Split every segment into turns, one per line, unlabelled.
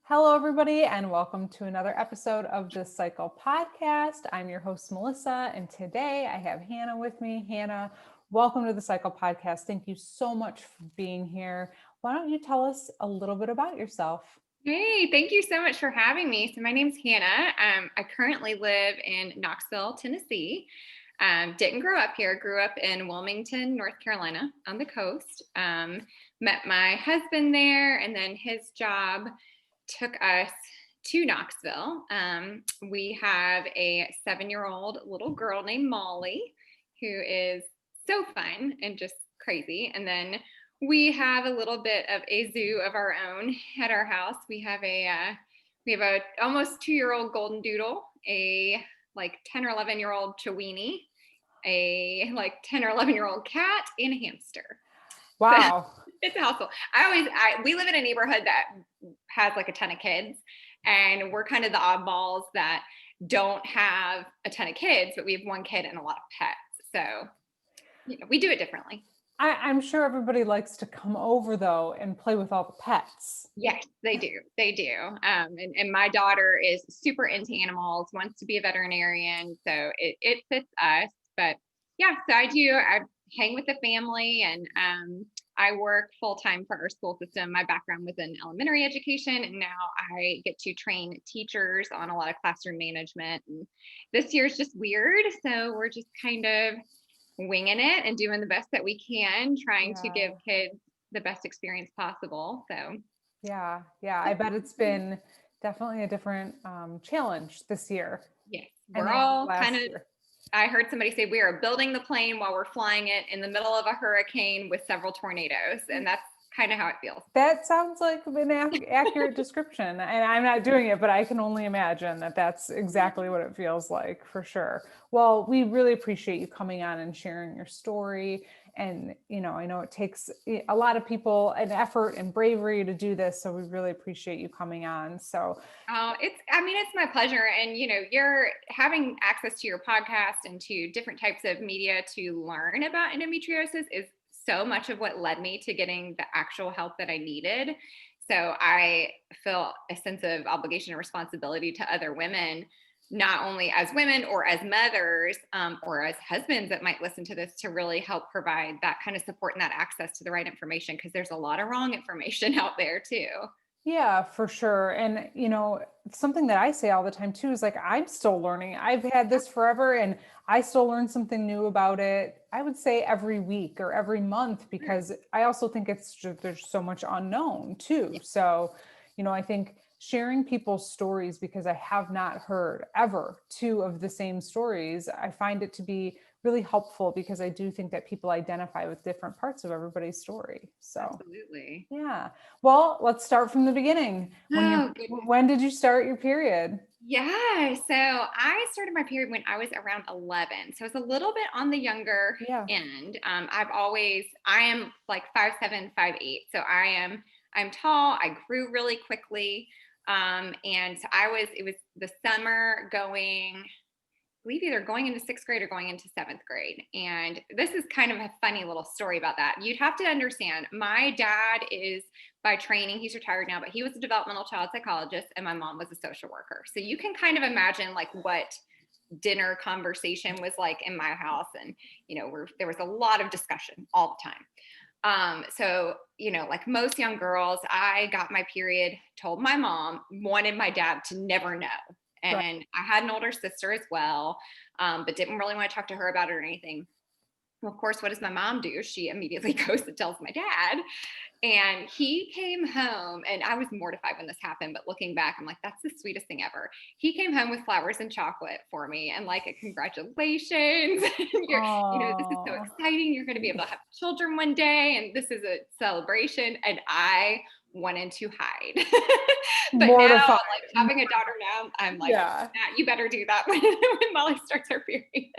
Hello, everybody, and welcome to another episode of the Cycle Podcast. I'm your host, Melissa, and today I have Hannah with me. Hannah, welcome to the Cycle Podcast. Thank you so much for being here. Why don't you tell us a little bit about yourself?
Hey, thank you so much for having me. So my name's Hannah. I currently live in Knoxville, Tennessee. Didn't grow up here. Grew up in Wilmington, North Carolina, on the coast. Met my husband there, and then his job took us to Knoxville. We have a 7-year-old little girl named Molly, who is so fun and just crazy. And then we have a little bit of a zoo of our own at our house. We have a almost 2-year-old golden doodle, a like 10 or 11-year-old Chiweenie, a like 10 or 11-year-old cat, and a hamster.
Wow.
So it's a household. We live in a neighborhood that has like a ton of kids, and we're kind of the oddballs that don't have a ton of kids, but we have one kid and a lot of pets. So, we do it differently.
I'm sure everybody likes to come over, though, and play with all the pets.
Yes, they do. They do. And my daughter is super into animals, wants to be a veterinarian. So it fits us. But yeah, so I hang with the family, and I work full time for our school system. My background was in elementary education, and now I get to train teachers on a lot of classroom management. And this year's just weird. So we're just kind of winging it and doing the best that we can, trying to give kids the best experience possible. So
Yeah. I bet it's been definitely a different challenge this year.
yes,
And
we're all
last
kind of,
year.
I heard somebody say we are building the plane while we're flying it in the middle of a hurricane with several tornadoes. And that's kind of how it feels.
That sounds like an accurate description. And I'm not doing it, but I can only imagine that that's exactly what it feels like, for sure. Well, we really appreciate you coming on and sharing your story. And, I know it takes a lot of people an effort and bravery to do this. So we really appreciate you coming on. So
It's my pleasure. And, you're having access to your podcast and to different types of media to learn about endometriosis is so much of what led me to getting the actual help that I needed. So I feel a sense of obligation and responsibility to other women, not only as women or as mothers or as husbands that might listen to this, to really help provide that kind of support and that access to the right information, because there's a lot of wrong information out there too.
yeah, for sure. And, something that I say all the time too is like, I'm still learning. I've had this forever and I still learn something new about it. I would say every week or every month, because I also think it's just, there's so much unknown too.
Yeah.
So, I think sharing people's stories, because I have not heard ever two of the same stories, I find it to be really helpful, because I do think that people identify with different parts of everybody's story. So
Absolutely.
yeah. Well, let's start from the beginning.
Oh, goodness.
When did you start your period?
Yeah. So I started my period when I was around 11. So it's a little bit on the younger
Yeah.
end. I am like 5'7", 5'8". So I'm tall. I grew really quickly. And so it was the summer going, I believe either going into 6th grade or going into 7th grade. And this is kind of a funny little story about that. You'd have to understand, my dad is by training, he's retired now, but he was a developmental child psychologist, and my mom was a social worker. So you can kind of imagine like what dinner conversation was like in my house. And, there was a lot of discussion all the time. So, like most young girls, I got my period, told my mom, wanted my dad to never know.
Right.
And I had an older sister as well, but didn't really want to talk to her about it or anything. Well, of course, what does my mom do? She immediately goes and tells my dad. And he came home, and I was mortified when this happened, but looking back, I'm like, that's the sweetest thing ever. He came home with flowers and chocolate for me, and like a congratulations. This is so
Oh,
exciting. You're going to be able to have children one day, and this is a celebration. And I wanted to hide. But now,
mortified.
like having a daughter now, I'm like,
Yeah.
Matt, you better do that when Molly starts her period.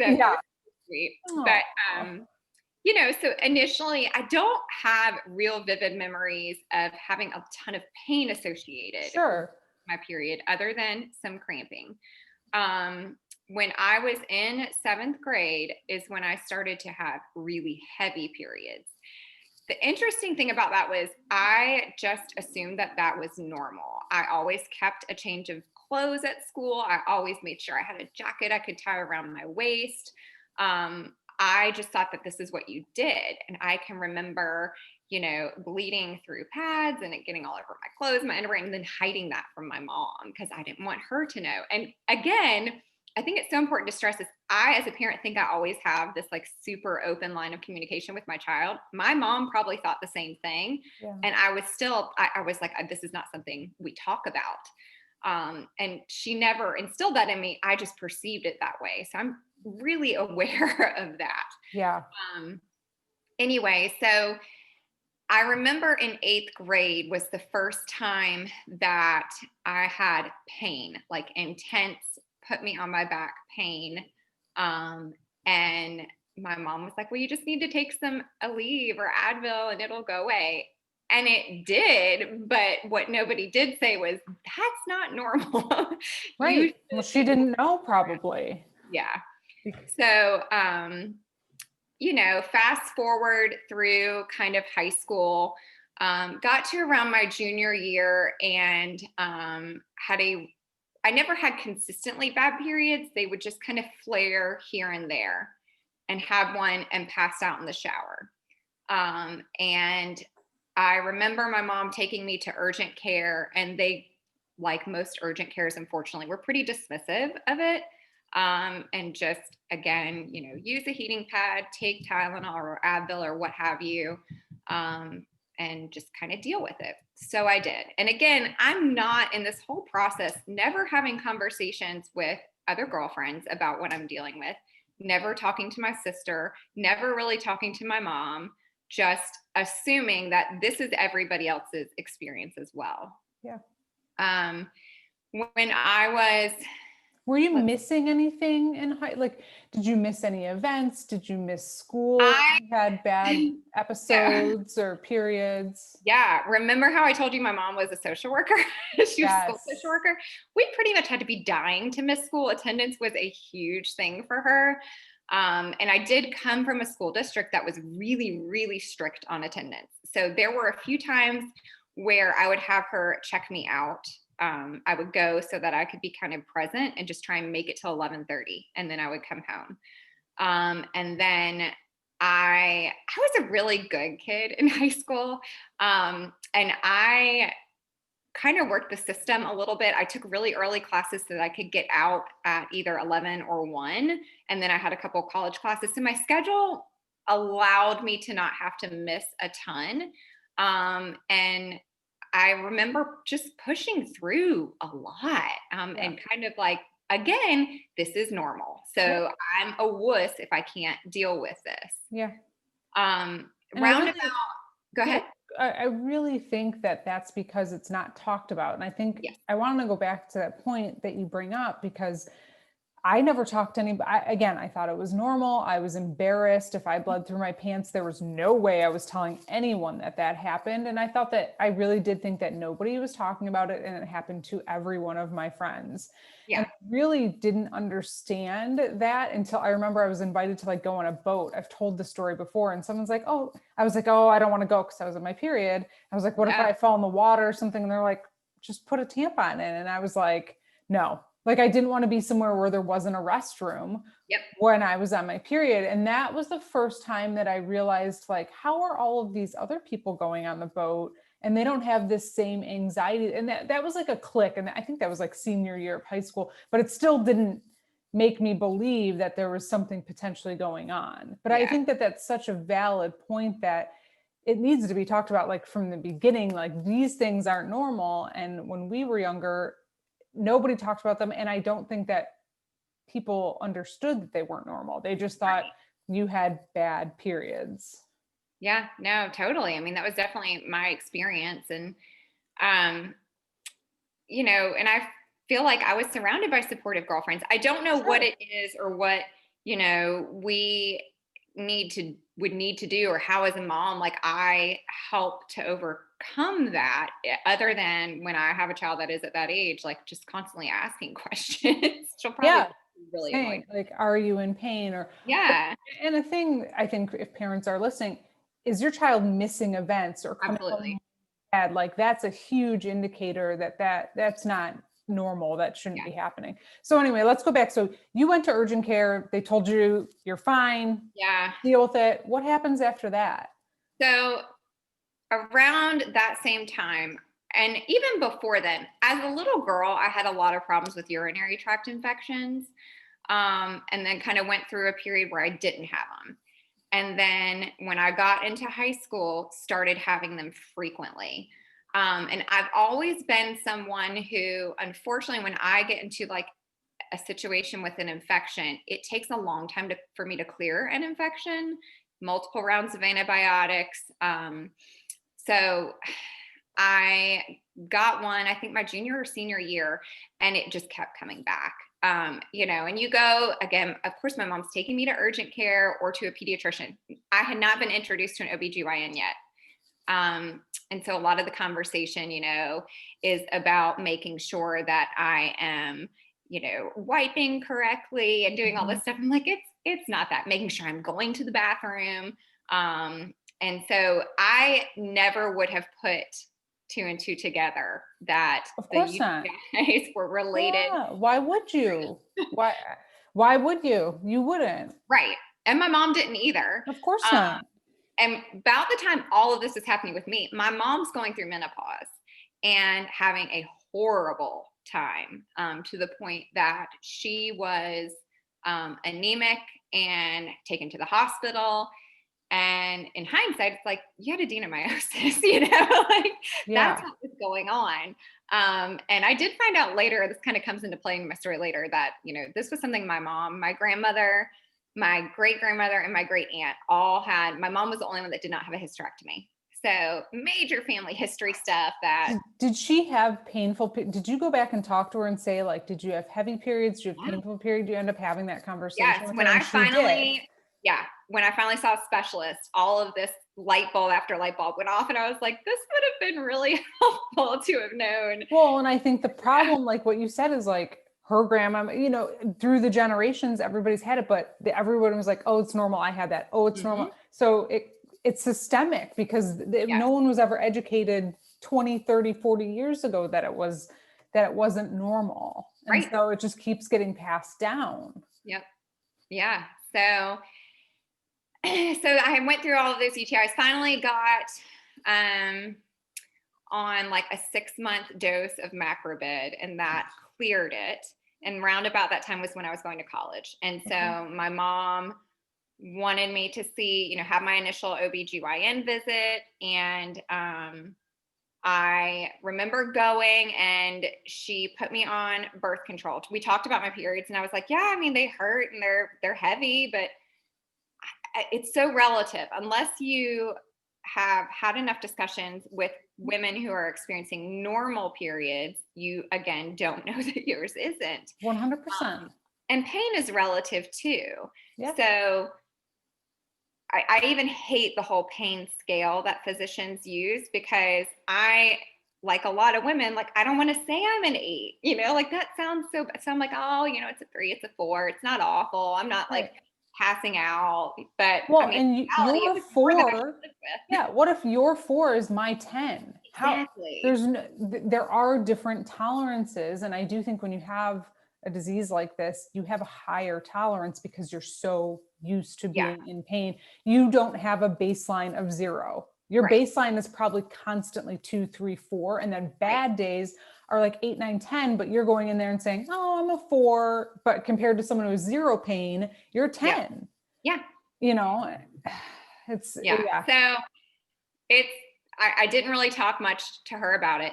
So it
Yeah.
was sweet. But
Oh,
so initially, I don't have real vivid memories of having a ton of pain associated with
sure.
my period, other than some cramping. When I was in 7th grade is when I started to have really heavy periods. The interesting thing about that was I just assumed that that was normal. I always kept a change of clothes at school. I always made sure I had a jacket I could tie around my waist. I just thought that this is what you did. And I can remember, bleeding through pads and it getting all over my clothes, my underwear, and then hiding that from my mom because I didn't want her to know. And again, I think it's so important to stress this. I, as a parent, think I always have this like super open line of communication with my child. My mom probably thought the same thing.
Yeah.
And I was like, this is not something we talk about. And she never instilled that in me. I just perceived it that way. So I'm really aware of that.
Yeah.
Anyway, so I remember in 8th grade was the first time that I had pain, like intense, put me on my back pain. And my mom was like, well, you just need to take some Aleve or Advil and it'll go away. And it did. But what nobody did say was, that's not normal.
Right. Well, she didn't know probably.
Yeah. So, fast forward through kind of high school, got to around my junior year and I never had consistently bad periods. They would just kind of flare here and there and had one and passed out in the shower. And I remember my mom taking me to urgent care, and they, like most urgent cares, unfortunately, were pretty dismissive of it. And just, again, use a heating pad, take Tylenol or Advil or what have you, and just kind of deal with it. So I did. And again, I'm not in this whole process, never having conversations with other girlfriends about what I'm dealing with, never talking to my sister, never really talking to my mom, just assuming that this is everybody else's experience as well.
Yeah.
When I was...
Were you missing anything in high? Like, did you miss any events? Did you miss school? You had bad episodes or periods?
Yeah. Remember how I told you my mom was a social worker? She was a school social worker. We pretty much had to be dying to miss school. Attendance was a huge thing for her. And I did come from a school district that was really, really strict on attendance. So there were a few times where I would have her check me out. I would go so that I could be kind of present and just try and make it till 11:30, and then I would come home. And then I was a really good kid in high school, and I kind of worked the system a little bit. I took really early classes so that I could get out at either 11 or 1, and then I had a couple of college classes. So my schedule allowed me to not have to miss a ton, and I remember just pushing through a lot, and kind of like, again, this is normal. So I'm a wuss if I can't deal with this.
Yeah.
Go ahead.
I really think that that's because it's not talked about. And I think I want to go back to that point that you bring up, because I never talked to anybody. Again, I thought it was normal. I was embarrassed. If I bled through my pants, there was no way I was telling anyone that happened. And I thought that I really did think that nobody was talking about it, and it happened to every one of my friends. Yeah. And I really didn't understand that until I remember I was invited to go on a boat. I've told the story before, and someone's like, oh, I was like, oh, I don't want to go because I was in my period. I was like, what if I fall in the water or something? And they're like, just put a tampon in. And I was like, no. I didn't want to be somewhere where there wasn't a restroom when I was on my period. And that was the first time that I realized, how are all of these other people going on the boat and they don't have this same anxiety? And that was a click. And I think that was senior year of high school, but it still didn't make me believe that there was something potentially going on. But I think that that's such a valid point, that it needs to be talked about from the beginning, these things aren't normal. And when we were younger, nobody talked about them. And I don't think that people understood that they weren't normal. They just thought you had bad periods.
Yeah, no, totally. I mean, that was definitely my experience. And, and I feel like I was surrounded by supportive girlfriends. I don't know what it is or what, we would need to do, or how as a mom, I help to overcome that, other than when I have a child that is at that age, just constantly asking questions. She'll probably be really annoyed.
Are you in pain? Or and a thing, I think if parents are listening, is your child missing events or coming
Absolutely.
home bad? Like that's a huge indicator that's not normal. That shouldn't
Yeah.
be happening. So anyway, let's go back. So you went to urgent care. They told you you're fine.
Yeah.
Deal with it. What happens after that?
So around that same time, and even before then, as a little girl, I had a lot of problems with urinary tract infections. And then kind of went through a period where I didn't have them. And then when I got into high school, started having them frequently. And I've always been someone who, unfortunately, when I get into like a situation with an infection, it takes a long time for me to clear an infection, multiple rounds of antibiotics. So I got one, I think my junior or senior year, and it just kept coming back. And you go again, of course, my mom's taking me to urgent care or to a pediatrician. I had not been introduced to an OBGYN yet. And so a lot of the conversation, is about making sure that I am, wiping correctly and doing all this stuff. I'm like, it's not that. Making sure I'm going to the bathroom. And so I never would have put 2 and 2 together that
Of
the
course not.
UTIs were related.
Yeah. Why would you? Why would you? You wouldn't.
Right. And my mom didn't either.
Of course not.
And about the time all of this is happening with me, my mom's going through menopause and having a horrible time, to the point that she was anemic and taken to the hospital. And in hindsight, it's like, you had adenomyosis, that's what was going on. And I did find out later, this kind of comes into play in my story later, that, this was something my mom, my grandmother, my great grandmother, and my great aunt all had. My mom was the only one that did not have a hysterectomy. So major family history stuff that.
Did she have did you go back and talk to her and say, like, did you have heavy periods? Do you have painful periods? Do you end up having that conversation?
Yes.
With
When
her?
I
And
finally, when I finally saw a specialist, all of this light bulb after light bulb went off, and I was like, this would have been really helpful to have known.
Well, and I think the problem, like what you said, is like her grandma, through the generations, everybody's had it, but everyone was like, oh, it's normal. I had that. Oh, it's normal. So it's systemic because no one was ever educated 20, 30, 40 years ago that it wasn't normal. And so it just keeps getting passed down.
Yep. Yeah. So I went through all of those UTIs, finally got on like a 6-month dose of macrobid, and that cleared it. And round about that time was when I was going to college. And so my mom wanted me to see, have my initial OBGYN visit. And I remember going, and she put me on birth control. We talked about my periods, and I was like, yeah, I mean, they hurt and they're heavy, but it's so relative. Unless you have had enough discussions with women who are experiencing normal periods, you again don't know that yours isn't.
100%.
And pain is relative too.
Yeah.
So I even hate the whole pain scale that physicians use, because I, like a lot of women, like, I don't want to say I'm an 8, like that sounds so I'm like, oh, it's a 3, it's a 4. It's not awful. I'm not like passing out, but
and you're 4. Yeah. What if your 4 is my 10?
Exactly.
There are different tolerances. And I do think when you have a disease like this, you have a higher tolerance because you're so used to being in pain. You don't have a baseline of 0. Your baseline is probably constantly 2, 3, 4. And then bad days are like 8, 9, 10, but you're going in there and saying, oh, I'm a 4. But compared to someone who has 0 pain, you're 10.
Yeah.
It's,
So I didn't really talk much to her about it.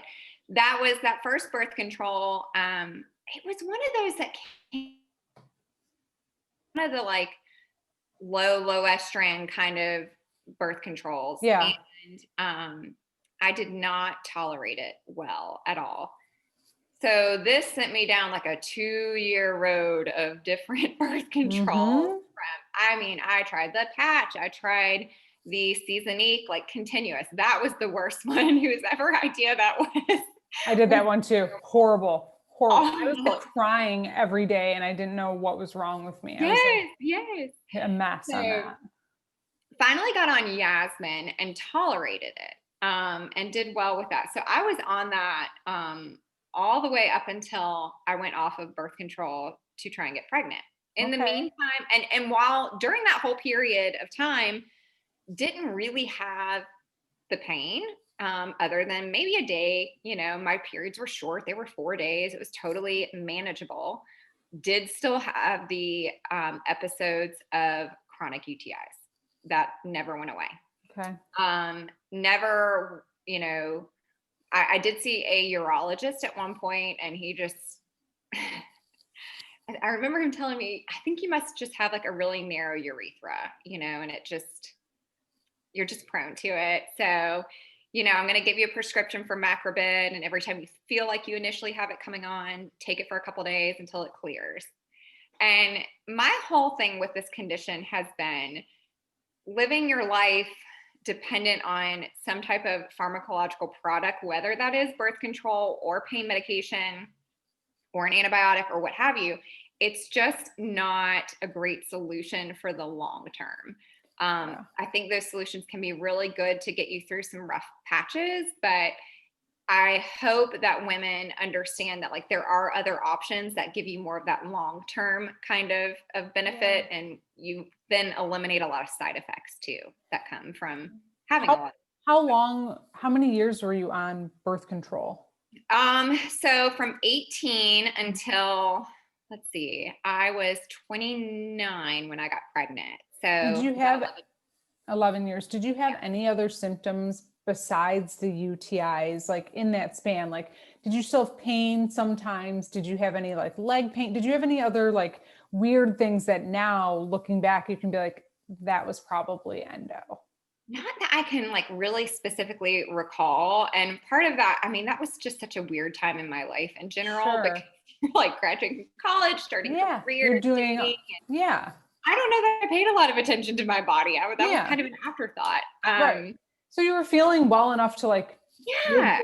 That was that first birth control. It was one of those that came, one of the like low estrogen kind of birth controls.
Yeah.
And I did not tolerate it well at all. So this sent me down like a 2-year road of different birth controls. I tried the patch. I tried the Seasonique, like continuous. That was the worst one. Whose ever idea that was.
I did that one too. Horrible. I was like crying every day, and I didn't know what was wrong with me. I was
yes.
a mess on that.
finally got on Yasmin and tolerated it, and did well with that. So I was on that all the way up until I went off of birth control to try and get pregnant. In the
Okay.
meantime, and while during that whole period of time, didn't really have the pain, other than maybe a day. My periods were short. They were 4 days. It was totally manageable. Did still have the episodes of chronic UTIs that never went away.
Okay.
Never, I did see a urologist at one point, and he just, I remember him telling me, I think you must just have like a really narrow urethra, and you're just prone to it. So, I'm going to give you a prescription for Macrobid, and every time you feel like you initially have it coming on, take it for a couple days until it clears. And my whole thing with this condition has been living your life dependent on some type of pharmacological product, whether that is birth control or pain medication or an antibiotic or what have you. It's just not a great solution for the long term. I think those solutions can be really good to get you through some rough patches, but I hope that women understand that like there are other options that give you more of that long-term kind of benefit, and you then eliminate a lot of side effects too that come from having a lot.
How many years were you on birth control?
So from 18 until, let's see, I was 29 when I got pregnant. So
Did you have 11 years? Did you have any other symptoms besides the UTIs, like in that span? Like, did you still have pain sometimes? Did you have any like leg pain? Did you have any other like weird things that now looking back, you can be like, that was probably endo?
Not that I can like really specifically recall. And part of that, I mean, that was just such a weird time in my life in general,
Sure.
because like graduating from college, starting
Yeah,
career,
you're doing,
dating, and
yeah,
I don't know that I paid a lot of attention to my body. That was
Yeah.
kind of an afterthought.
right. So you were feeling well enough to like
Yeah.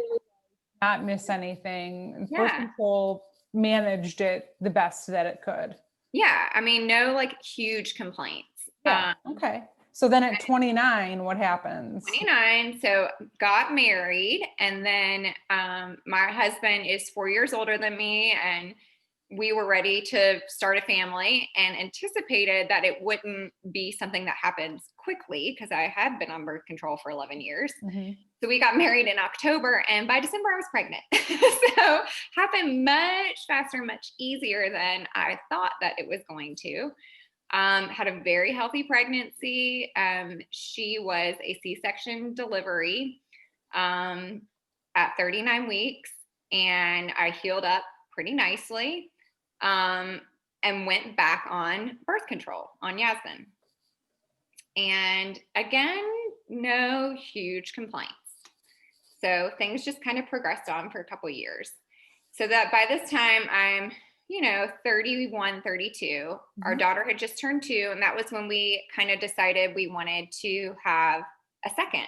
not miss anything. Birth
Yeah.
control managed it the best that it could.
Yeah. I mean, no like huge complaints.
Yeah. Okay. So then at 29, what happens?
29, so got married, and then my husband is 4 years older than me, and we were ready to start a family and anticipated that it wouldn't be something that happens quickly because I had been on birth control for 11 years.
Mm-hmm.
So we got married in October, and by December I was pregnant. So happened much faster, much easier than I thought that it was going to. Had a very healthy pregnancy. She was a C-section delivery at 39 weeks, and I healed up pretty nicely, and went back on birth control on Yasmin. And again, no huge complaints. So things just kind of progressed on for a couple of years. So that by this time I'm 31, 32. Mm-hmm. Our daughter had just turned 2. And that was when we kind of decided we wanted to have a second.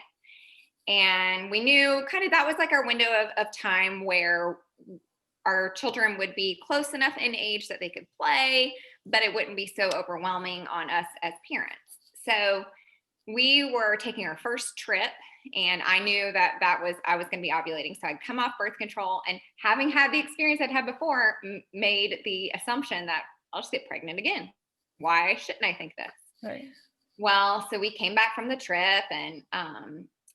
And we knew kind of that was like our window of time where our children would be close enough in age that they could play, but it wouldn't be so overwhelming on us as parents. So we were taking our first trip, and I knew that I was going to be ovulating. So I'd come off birth control, and having had the experience I'd had before, made the assumption that I'll just get pregnant again. Why shouldn't I think this?
Right.
Well, so we came back from the trip, and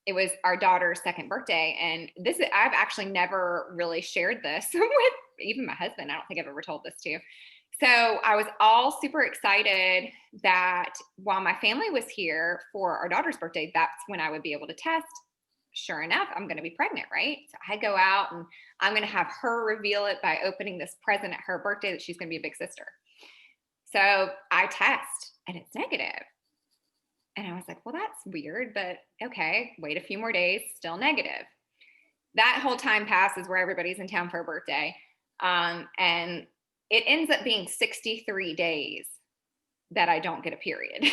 it was our daughter's second birthday. And I've actually never really shared this with even my husband. I don't think I've ever told this to. So I was all super excited that while my family was here for our daughter's birthday, that's when I would be able to test. Sure enough, I'm going to be pregnant, right? So I go out, and I'm going to have her reveal it by opening this present at her birthday that she's going to be a big sister. So I test, and it's negative. And I was like, well, that's weird, but okay, wait a few more days, still negative. That whole time passes where everybody's in town for a birthday. And it ends up being 63 days that I don't get a period,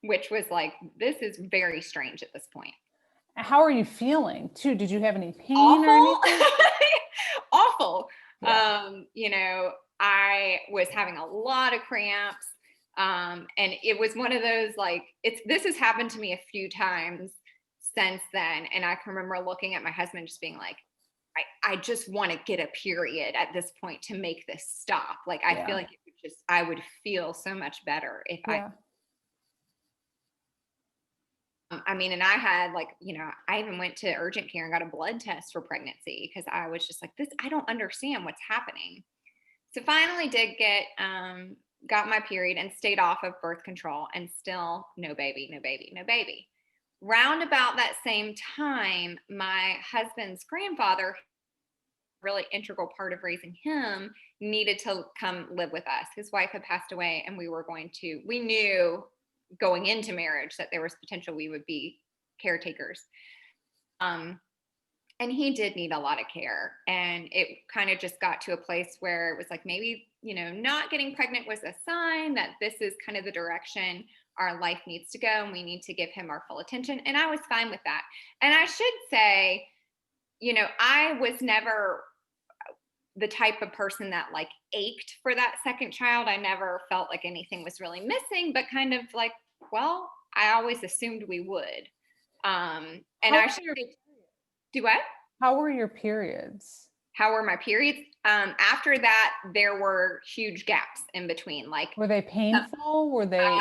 which was like, this is very strange at this point.
How are you feeling too? Did you have any pain
Awful.
or anything?
Awful.
Yeah.
I was having a lot of cramps. And it was one of those, like, this has happened to me a few times since then. And I can remember looking at my husband just being like, I just want to get a period at this point to make this stop. Like, I feel like I would feel so much better if I mean, and I had, like, I even went to urgent care and got a blood test for pregnancy because I was just like, I don't understand what's happening. So finally got my period and stayed off of birth control, and still no baby, no baby, no baby. Round about that same time, my husband's grandfather, really integral part of raising him, needed to come live with us. His wife had passed away, and we knew going into marriage that there was potential we would be caretakers. And he did need a lot of care. And it kind of just got to a place where it was like, maybe, not getting pregnant was a sign that this is kind of the direction our life needs to go, and we need to give him our full attention. And I was fine with that. And I should say, I was never the type of person that, like, ached for that second child. I never felt like anything was really missing, but kind of like, well, I always assumed we would. And I should do what?
How were your periods?
How were my periods? After that, there were huge gaps in between. Like,
were they painful? Were they?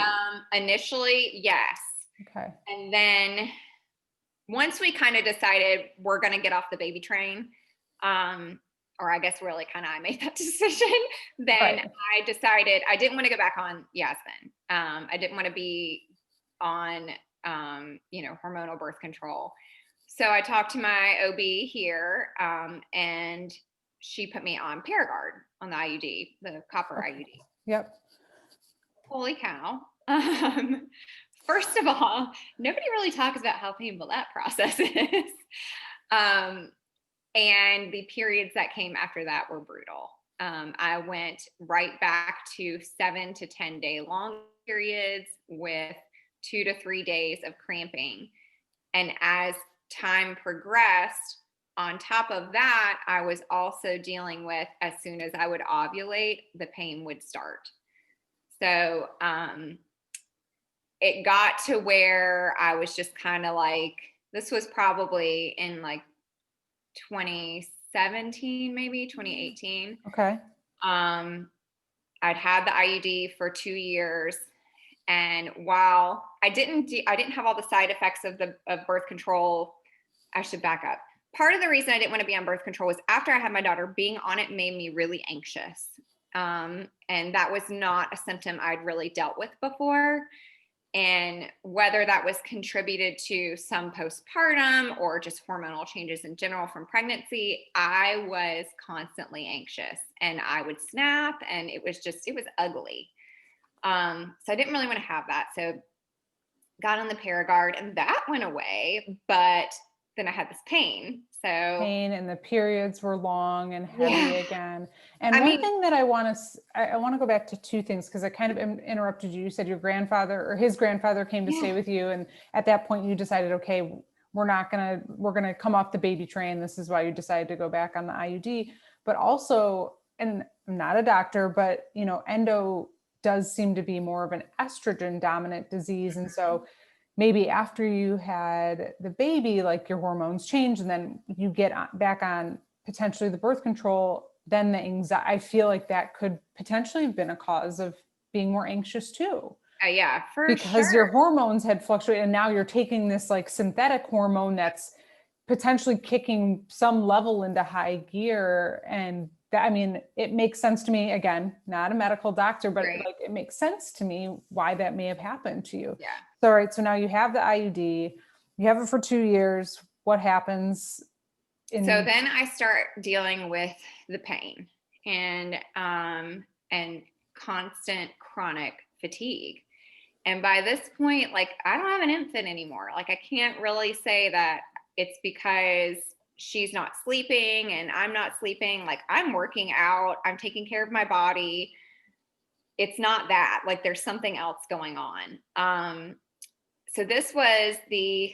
Initially, yes.
Okay.
And then once we kind of decided we're going to get off the baby train, or I guess really kind of I made that decision, then I decided I didn't want to go back on Yasmin. I didn't want to be on, hormonal birth control. So I talked to my OB here, and she put me on Paragard, on the IUD, the copper IUD.
Yep.
Holy cow. First of all, nobody really talks about how painful that process is. And the periods that came after that were brutal. I went right back to 7 to 10 day long periods with 2 to 3 days of cramping. And as time progressed, on top of that, I was also dealing with, as soon as I would ovulate, the pain would start. So it got to where I was just kind of like, this was probably in like 2017, maybe 2018.
Okay.
I'd had the IUD for 2 years. And while I didn't have all the side effects of birth control, I should back up. Part of the reason I didn't want to be on birth control was after I had my daughter, being on it made me really anxious. And that was not a symptom I'd really dealt with before. And whether that was contributed to some postpartum or just hormonal changes in general from pregnancy, I was constantly anxious and I would snap, and it was ugly. So I didn't really want to have that. So got on the Paragard, and that went away, but then I had this pain.
Pain, and the periods were long and heavy again. And one thing that I want to go back to two things, because I kind of interrupted you. You said your grandfather or his grandfather came to stay with you. And at that point you decided, okay, we're going to come off the baby train. This is why you decided to go back on the IUD. But also, and I'm not a doctor, but endo does seem to be more of an estrogen dominant disease. And so maybe after you had the baby, like, your hormones change, and then you get back on potentially the birth control, then the anxiety, I feel like that could potentially have been a cause of being more anxious too.
Yeah, for sure.
Because your hormones had fluctuated, and now you're taking this like synthetic hormone that's potentially kicking some level into high gear. And that, I mean, it makes sense to me, again, not a medical doctor, but like, it makes sense to me why that may have happened to you.
Yeah.
So, all right. So now you have the IUD, you have it for 2 years. What happens?
So then I start dealing with the pain and constant chronic fatigue. And by this point, like, I don't have an infant anymore. Like, I can't really say that it's because she's not sleeping and I'm not sleeping. Like, I'm working out, I'm taking care of my body. It's not that. Like, there's something else going on. So this was the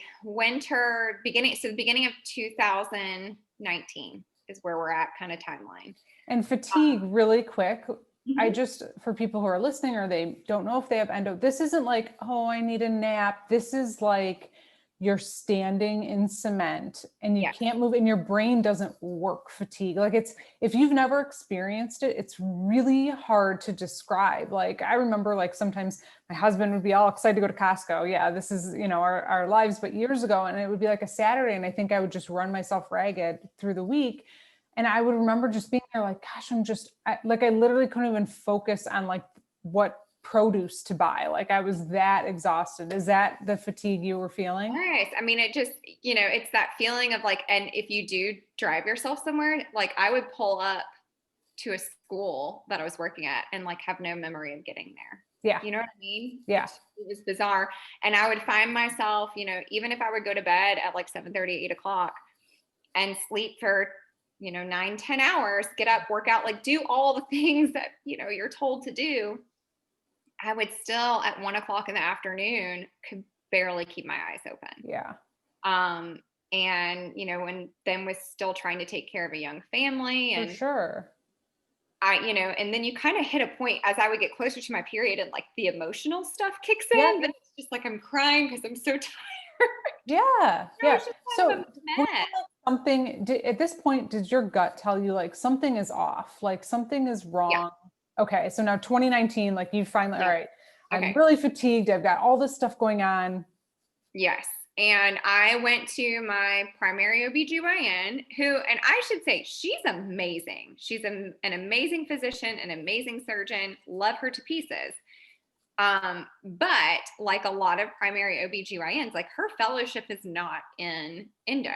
beginning of 2019 is where we're at, kind of timeline.
And fatigue, really quick, I
Mhm.
just, for people who are listening or they don't know if they have endo, this isn't like, oh, I need a nap. This is like you're standing in cement and you
Yes.
can't move and your brain doesn't work fatigue. Like it's, if you've never experienced it, it's really hard to describe. Like I remember like sometimes my husband would be all excited to go to Costco. Yeah, this is, our lives, but years ago, and it would be like a Saturday. And I think I would just run myself ragged through the week. And I would remember just being there like, gosh, I literally couldn't even focus on like what produce to buy. Like I was that exhausted. Is that the fatigue you were feeling?
Yes. I mean, it just, it's that feeling of like, and if you do drive yourself somewhere, like I would pull up to a school that I was working at and like have no memory of getting there.
Yeah.
You know what I mean?
Yeah.
It was bizarre. And I would find myself, even if I would go to bed at like 7:30, 8 o'clock and sleep for, 9, 10 hours, get up, work out, like do all the things that, you're told to do, I would still at 1 o'clock in the afternoon could barely keep my eyes open.
Yeah.
And, and then was still trying to take care of a young family
For
and
sure.
and then you kind of hit a point as I would get closer to my period and like the emotional stuff kicks
Yeah.
in. Then it's just like I'm crying because I'm so tired.
Yeah.
I
Yeah.
was just
So
kind of a
were you
mess.
like at this point, did your gut tell you like something is off, like something is
Yeah.
wrong? Okay. So now 2019, like you finally, all
Yeah.
right, I'm
Okay.
really fatigued. I've got all this stuff going on.
Yes. And I went to my primary OBGYN who, and I should say, she's amazing. She's an amazing physician, an amazing surgeon, love her to pieces. But like a lot of primary OBGYNs, like her fellowship is not in endo.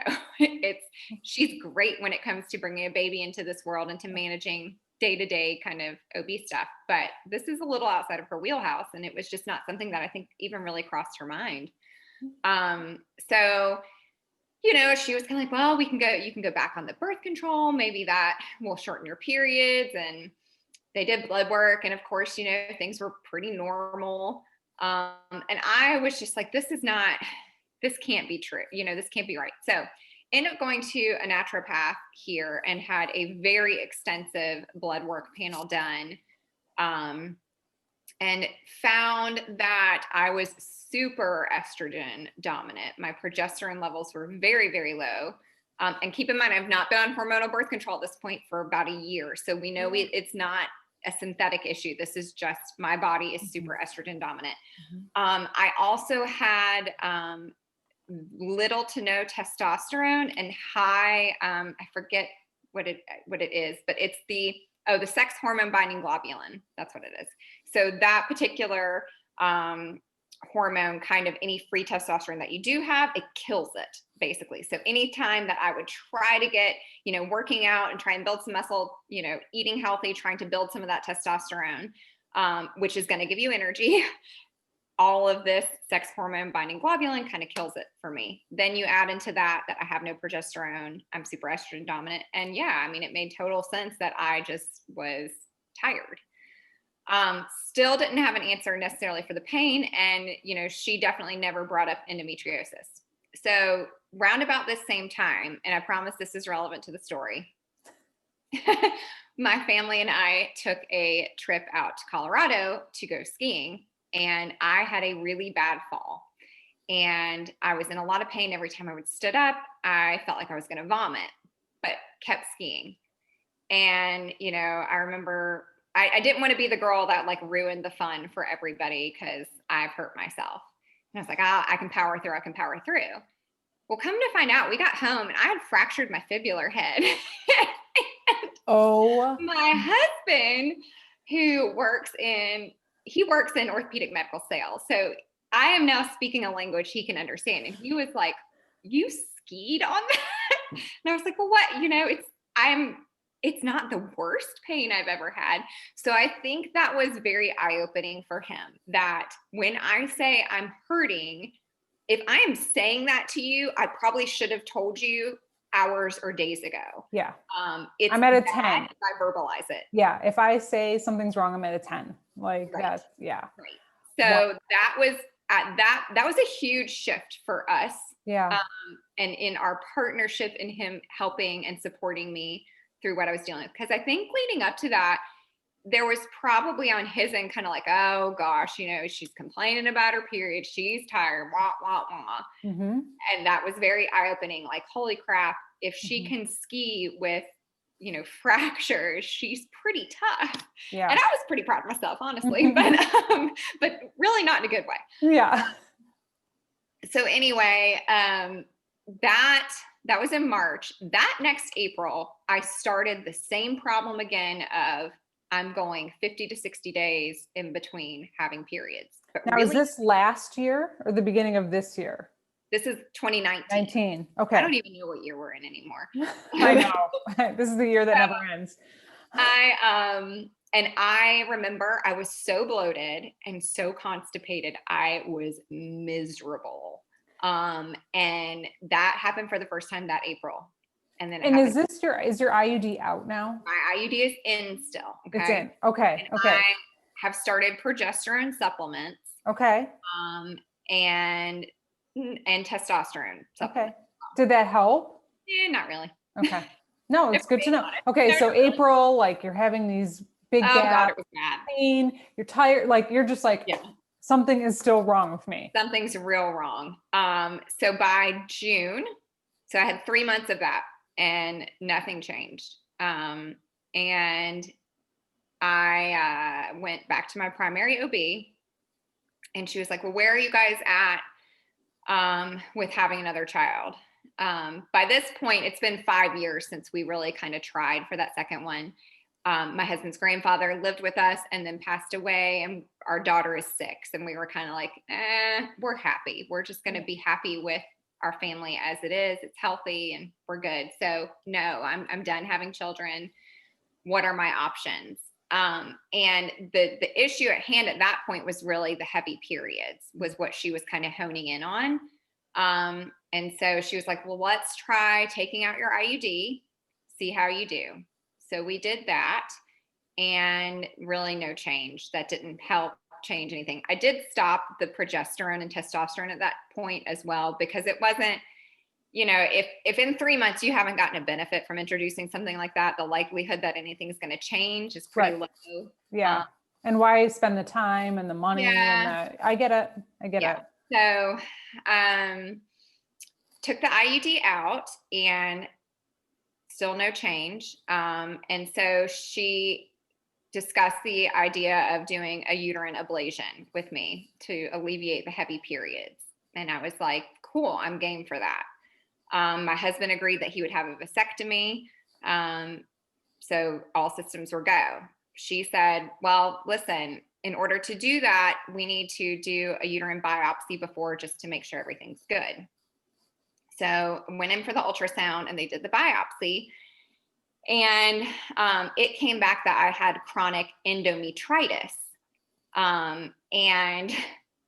She's great when it comes to bringing a baby into this world and to managing day-to-day kind of OB stuff. But this is a little outside of her wheelhouse. And it was just not something that I think even really crossed her mind. So, she was kind of like, well, you can go back on the birth control. Maybe that will shorten your periods. And they did blood work. And of course, things were pretty normal. And I was just like, this can't be true. This can't be right. So ended up going to a naturopath here and had a very extensive blood work panel done. And found that I was super estrogen dominant. My progesterone levels were very, very low. And keep in mind, I've not been on hormonal birth control at this point for about a year. So we know it's not a synthetic issue. This is just my body is super estrogen dominant. I also had little to no testosterone and high, I forget what it is, but it's the sex hormone binding globulin. That's what it is. So that particular hormone, kind of any free testosterone that you do have, it kills it basically. So anytime that I would try to get, working out and try and build some muscle, eating healthy, trying to build some of that testosterone, which is going to give you energy, all of this sex hormone binding globulin kind of kills it for me. Then you add into that I have no progesterone, I'm super estrogen dominant. And yeah, I mean, it made total sense that I just was tired. Still didn't have an answer necessarily for the pain. And, she definitely never brought up endometriosis. So round about this same time, and I promise this is relevant to the story, my family and I took a trip out to Colorado to go skiing. And I had a really bad fall. And I was in a lot of pain every time I would stood up. I felt like I was going to vomit, but kept skiing. And, I remember I didn't want to be the girl that like ruined the fun for everybody because I've hurt myself. And I was like, I can power through. I can power through. Well, come to find out, we got home and I had fractured my fibular head.
Oh,
My husband, who works in orthopedic medical sales. So I am now speaking a language he can understand. And he was like, you skied on that? And I was like, well, what? It's not the worst pain I've ever had. So I think that was very eye-opening for him, that when I say I'm hurting, if I am saying that to you, I probably should have told you hours or days ago.
yeah.
It's
I'm at a
bad
10.
if I verbalize it.
Yeah. If I say something's wrong, I'm at a 10. Like
Right.
that's, yeah.
Right. So that was a huge shift for us.
Yeah.
And in our partnership, in him helping and supporting me through what I was dealing with. Because I think leading up to that, there was probably on his end kind of like, oh gosh, she's complaining about her period. She's tired, wah, wah, wah.
Mm-hmm.
And that was very eye-opening. Like, holy crap, if she
Mm-hmm.
can ski with, fractures, she's pretty tough.
Yeah.
And I was pretty proud of myself, honestly, but really not in a good way.
Yeah.
So anyway, that was in March. That next April, I started the same problem again of I'm going 50 to 60 days in between having periods. But
Now, is this last year or the beginning of this year?
This is 2019.
19. Okay.
I don't even know what year we're in anymore.
I know. This is the year that never ends.
And I remember I was so bloated and so constipated. I was miserable. And that happened for the first time that April. And then
is your IUD out now?
My IUD is in still. Okay.
It's in. Okay.
And
okay.
I have started progesterone supplements.
Okay.
And testosterone supplements.
Okay. Did that help?
Not really.
Okay. No, it's good to know. Okay. So April, like you're having these big gaps.
God, it was bad.
Pain, you're tired. Like you're just like, something is still wrong with me.
Something's real wrong. So by June, so I had 3 months of that and nothing changed. And I went back to my primary OB and she was like, well, where are you guys at with having another child? By this point, it's been 5 years since we really kind of tried for that second one. My husband's grandfather lived with us and then passed away, and our daughter is 6. And we were kind of like, we're happy. We're just going to be happy with our family as it is. It's healthy and we're good. So no, I'm done having children. What are my options? And the issue at hand at that point was really the heavy periods was what she was kind of honing in on. And so she was like, well, let's try taking out your IUD, see how you do. So we did that and really no change. That didn't help change anything. I did stop the progesterone and testosterone at that point as well, because it wasn't, if in 3 months you haven't gotten a benefit from introducing something like that, the likelihood that anything's going to change is pretty low.
Yeah. And why spend the time and the money? And I get it.
So, took the IUD out and still no change. And so she discussed the idea of doing a uterine ablation with me to alleviate the heavy periods. And I was like, cool, I'm game for that. My husband agreed that he would have a vasectomy. So all systems were go. She said, well, listen, in order to do that, we need to do a uterine biopsy before just to make sure everything's good. So went in for the ultrasound and they did the biopsy. And it came back that I had chronic endometritis. And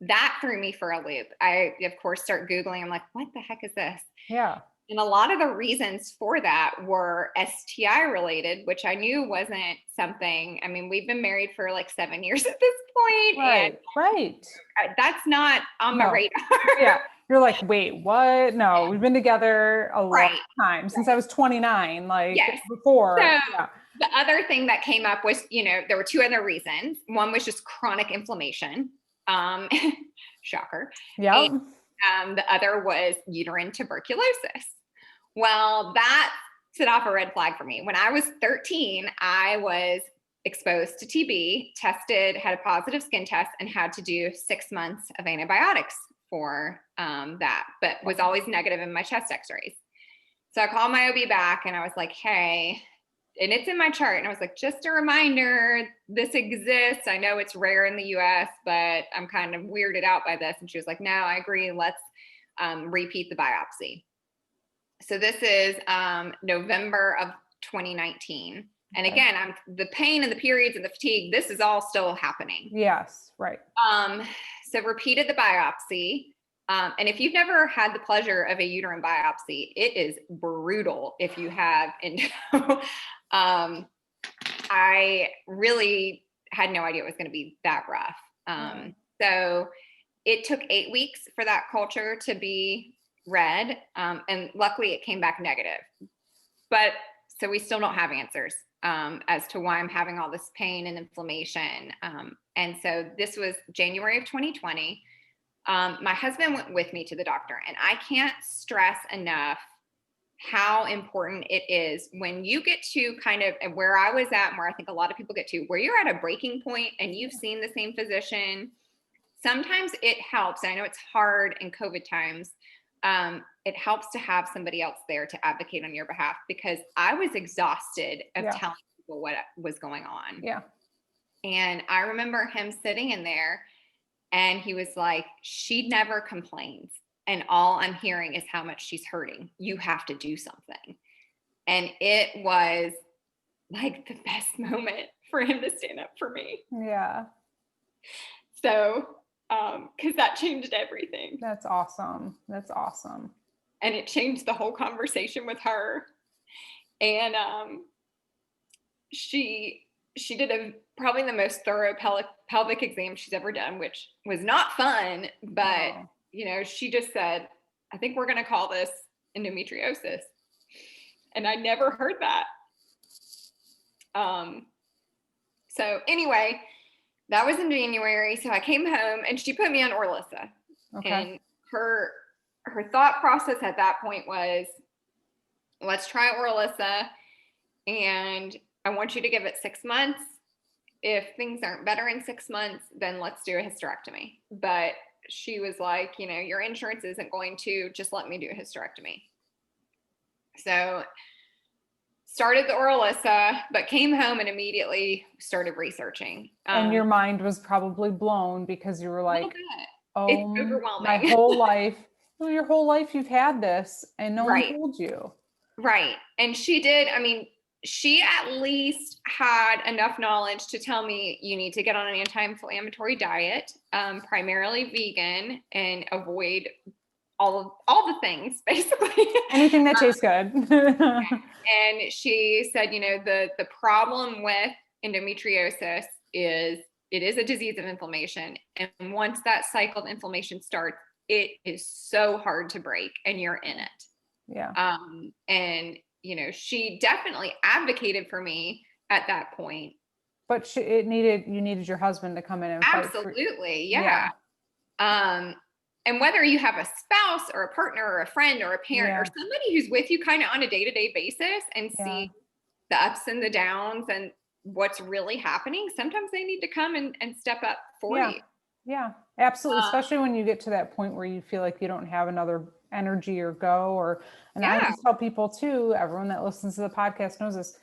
that threw me for a loop. I, of course, start Googling. I'm like, what the heck is this?
Yeah.
And a lot of the reasons for that were STI related, which I knew wasn't something. I mean, we've been married for like 7 years at this point.
Right.
That's not on my radar.
Yeah. You're like, wait, what? No, we've been together a long time since I was 29, before.
So the other thing that came up was, there were 2 other reasons. One was just chronic inflammation. Shocker.
Yeah.
And the other was uterine tuberculosis. Well, that set off a red flag for me. When I was 13, I was exposed to TB, tested, had a positive skin test, and had to do 6 months of antibiotics for that, but was always negative in my chest x-rays. So I called my OB back and I was like, hey, and it's in my chart. And I was like, just a reminder, this exists. I know it's rare in the US, but I'm kind of weirded out by this. And she was like, no, I agree. Let's repeat the biopsy. So this is November of 2019. And again, the pain and the periods and the fatigue, this is all still happening.
Yes, right.
So repeated the biopsy. And if you've never had the pleasure of a uterine biopsy, it is brutal if you have endo. I really had no idea it was going to be that rough. So it took 8 weeks for that culture to be read. And luckily it came back negative. But so we still don't have answers. as to why I'm having all this pain and inflammation. And so this was January of 2020. My husband went with me to the doctor, and I can't stress enough how important it is when you get to kind of where I was at, and where I think a lot of people get to, where you're at a breaking point and you've seen the same physician. Sometimes it helps. I know it's hard in COVID times. It helps to have somebody else there to advocate on your behalf, because I was exhausted of telling people what was going on.
Yeah.
And I remember him sitting in there, and he was like, she never complains, and all I'm hearing is how much she's hurting. You have to do something. And it was like the best moment for him to stand up for me.
Yeah.
So, because that changed everything.
That's awesome. That's awesome.
And it changed the whole conversation with her. And she did probably the most thorough pelvic exam she's ever done, which was not fun, but she just said, I think we're going to call this endometriosis. And I never heard that. So anyway, that was in January. So I came home, and she put me on Orlissa. Okay. And her thought process at that point was, let's try Orlissa, and I want you to give it 6 months. If things aren't better in 6 months, then let's do a hysterectomy. But she was like, your insurance isn't going to, just let me do a hysterectomy. So started the Orlissa, but came home and immediately started researching.
And your mind was probably blown, because you were like, oh,
it's overwhelming.
My whole life, your whole life you've had this, and no one told you.
Right. And she did. I mean, she at least had enough knowledge to tell me, you need to get on an anti-inflammatory diet, primarily vegan, and avoid all the things, basically. Anything that tastes good. And she said, the problem with endometriosis is it is a disease of inflammation. And once that cycle of inflammation starts, it is so hard to break, and you're in it. Yeah. And she definitely advocated for me at that point.
But you needed your husband to come in and fight.
Absolutely. Yeah. And whether you have a spouse or a partner or a friend or a parent or somebody who's with you kind of on a day-to-day basis and see the ups and the downs and what's really happening, sometimes they need to come and step up for you.
Yeah, absolutely. Especially when you get to that point where you feel like you don't have another energy or go, and I just tell people too, everyone that listens to the podcast knows this,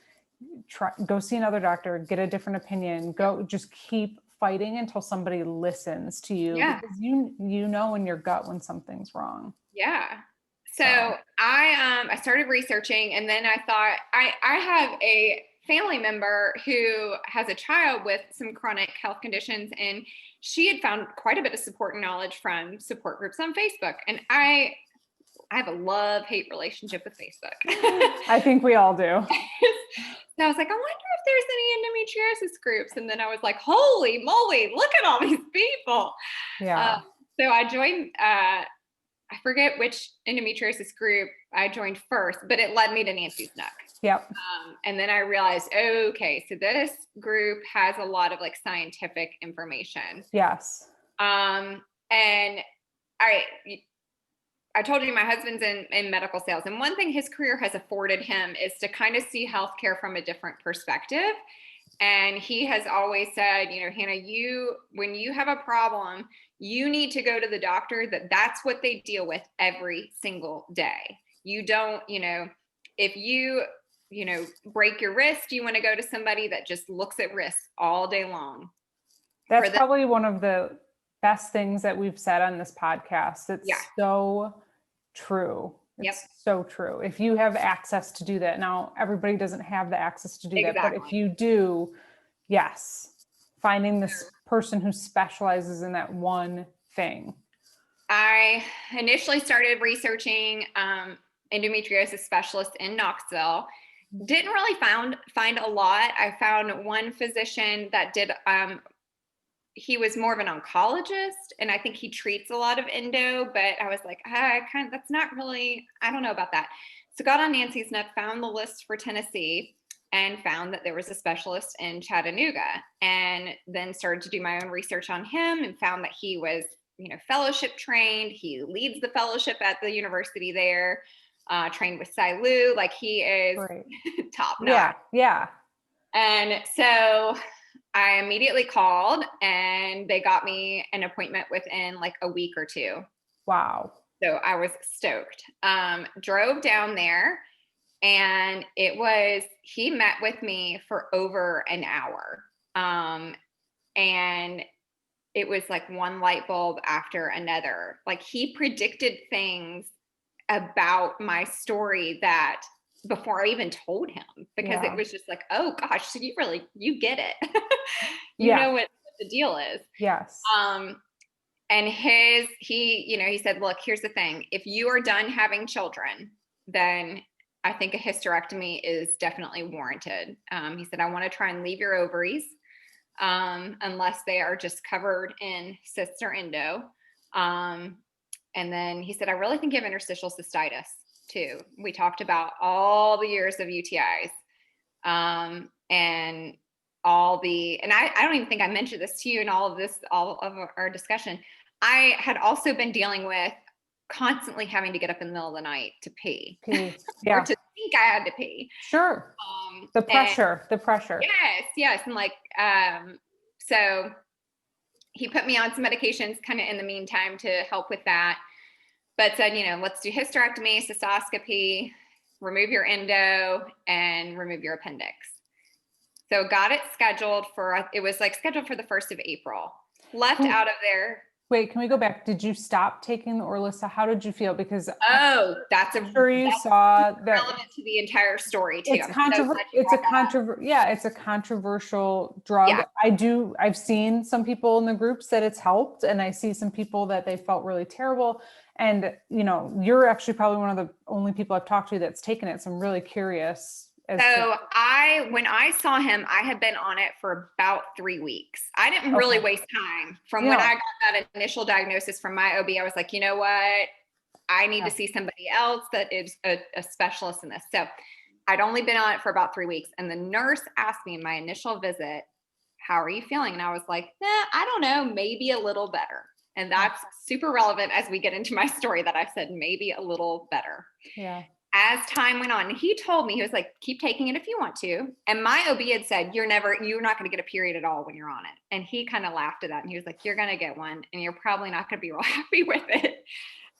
go see another doctor, get a different opinion, just keep fighting until somebody listens to you, because you know in your gut when something's wrong.
Yeah. So I started researching, and then I thought, I have a family member who has a child with some chronic health conditions, and she had found quite a bit of support and knowledge from support groups on Facebook. And I have a love-hate relationship with Facebook.
I think we all do.
So I was like, I wonder if there's any endometriosis groups. And then I was like, holy moly, look at all these people. Yeah. So I joined, I forget which endometriosis group I joined first, but it led me to Nancy's Nook.
Yep.
And then I realized, okay, so this group has a lot of like scientific information.
Yes.
And I told you my husband's in medical sales, and one thing his career has afforded him is to kind of see healthcare from a different perspective. And he has always said, Hannah, when you have a problem, you need to go to the doctor that's what they deal with every single day. You don't, if you break your wrist, you want to go to somebody that just looks at wrists all day long.
That's probably one of the best things that we've said on this podcast. It's so true. It's so true. If you have access to do that. Now, everybody doesn't have the access to do that, but if you do, finding this person who specializes in that one thing.
I initially started researching endometriosis specialists in Knoxville. Didn't really find a lot. I found one physician that did, he was more of an oncologist, and I think he treats a lot of endo, but I was like, that's not really, I don't know about that. So got on Nancy's Nook, found the list for Tennessee, and found that there was a specialist in Chattanooga, and then started to do my own research on him and found that he was, fellowship trained. He leads the fellowship at the university there, trained with SciLu. Like, he is top notch.
Yeah.
And so I immediately called, and they got me an appointment within like a week or two.
Wow.
So I was stoked. Drove down there, and he met with me for over an hour. And it was like one light bulb after another. Like, he predicted things about my story that before I even told him, because it was just like, oh gosh, so you get it. You know what the deal is.
Yes.
And he said, look, here's the thing. If you are done having children, then I think a hysterectomy is definitely warranted. He said, I want to try and leave your ovaries, unless they are just covered in cysts or endo. And then he said, I really think you have interstitial cystitis too. We talked about all the years of UTIs, and I don't even think I mentioned this to you in all of our discussion. I had also been dealing with constantly having to get up in the middle of the night to pee.
Yeah.
Or to think I had to pee.
Sure. The pressure.
Yes. And like, so he put me on some medications kind of in the meantime to help with that, but said, let's do hysterectomy, cystoscopy, remove your endo, and remove your appendix. So got it scheduled for the 1st of April. Left out of there.
Wait, can we go back? Did you stop taking the Orlissa? How did you feel? Because
that's
saw that
relevant to the entire story too.
It's a controversial drug. Yeah. I've seen some people in the groups that it's helped, and I see some people that they felt really terrible. And you're actually probably one of the only people I've talked to that's taken it. So I'm really curious. When
I saw him, I had been on it for about 3 weeks. I didn't really waste time from when I got that initial diagnosis from my OB. I was like, you know what? I need to see somebody else that is a specialist in this. So I'd only been on it for about 3 weeks. And the nurse asked me in my initial visit, how are you feeling? And I was like, I don't know, maybe a little better. And that's super relevant as we get into my story, that I said maybe a little better.
Yeah.
As time went on, he told me, he was like, keep taking it if you want to. And my OB had said, you're not going to get a period at all when you're on it. And he kind of laughed at that. And he was like, you're going to get one, and you're probably not going to be real happy with it.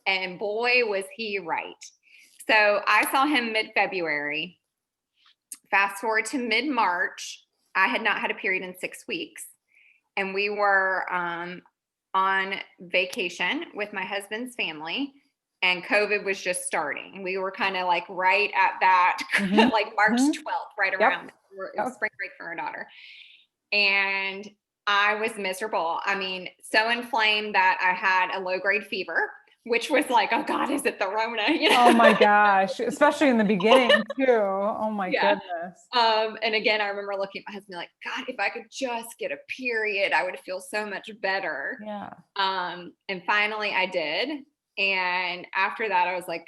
And boy, was he right. So I saw him mid-February. Fast forward to mid-March. I had not had a period in 6 weeks. And we were on vacation with my husband's family. And COVID was just starting. We were kind of like right at that, like March 12th, right around there. It was spring break for our daughter. And I was miserable. I mean, so inflamed that I had a low-grade fever, which was like, oh God, is it the Rona?
Oh my gosh, especially in the beginning too. Oh my goodness.
And again, I remember looking at my husband like, God, if I could just get a period, I would feel so much better.
Yeah.
And finally I did. And after that, I was like,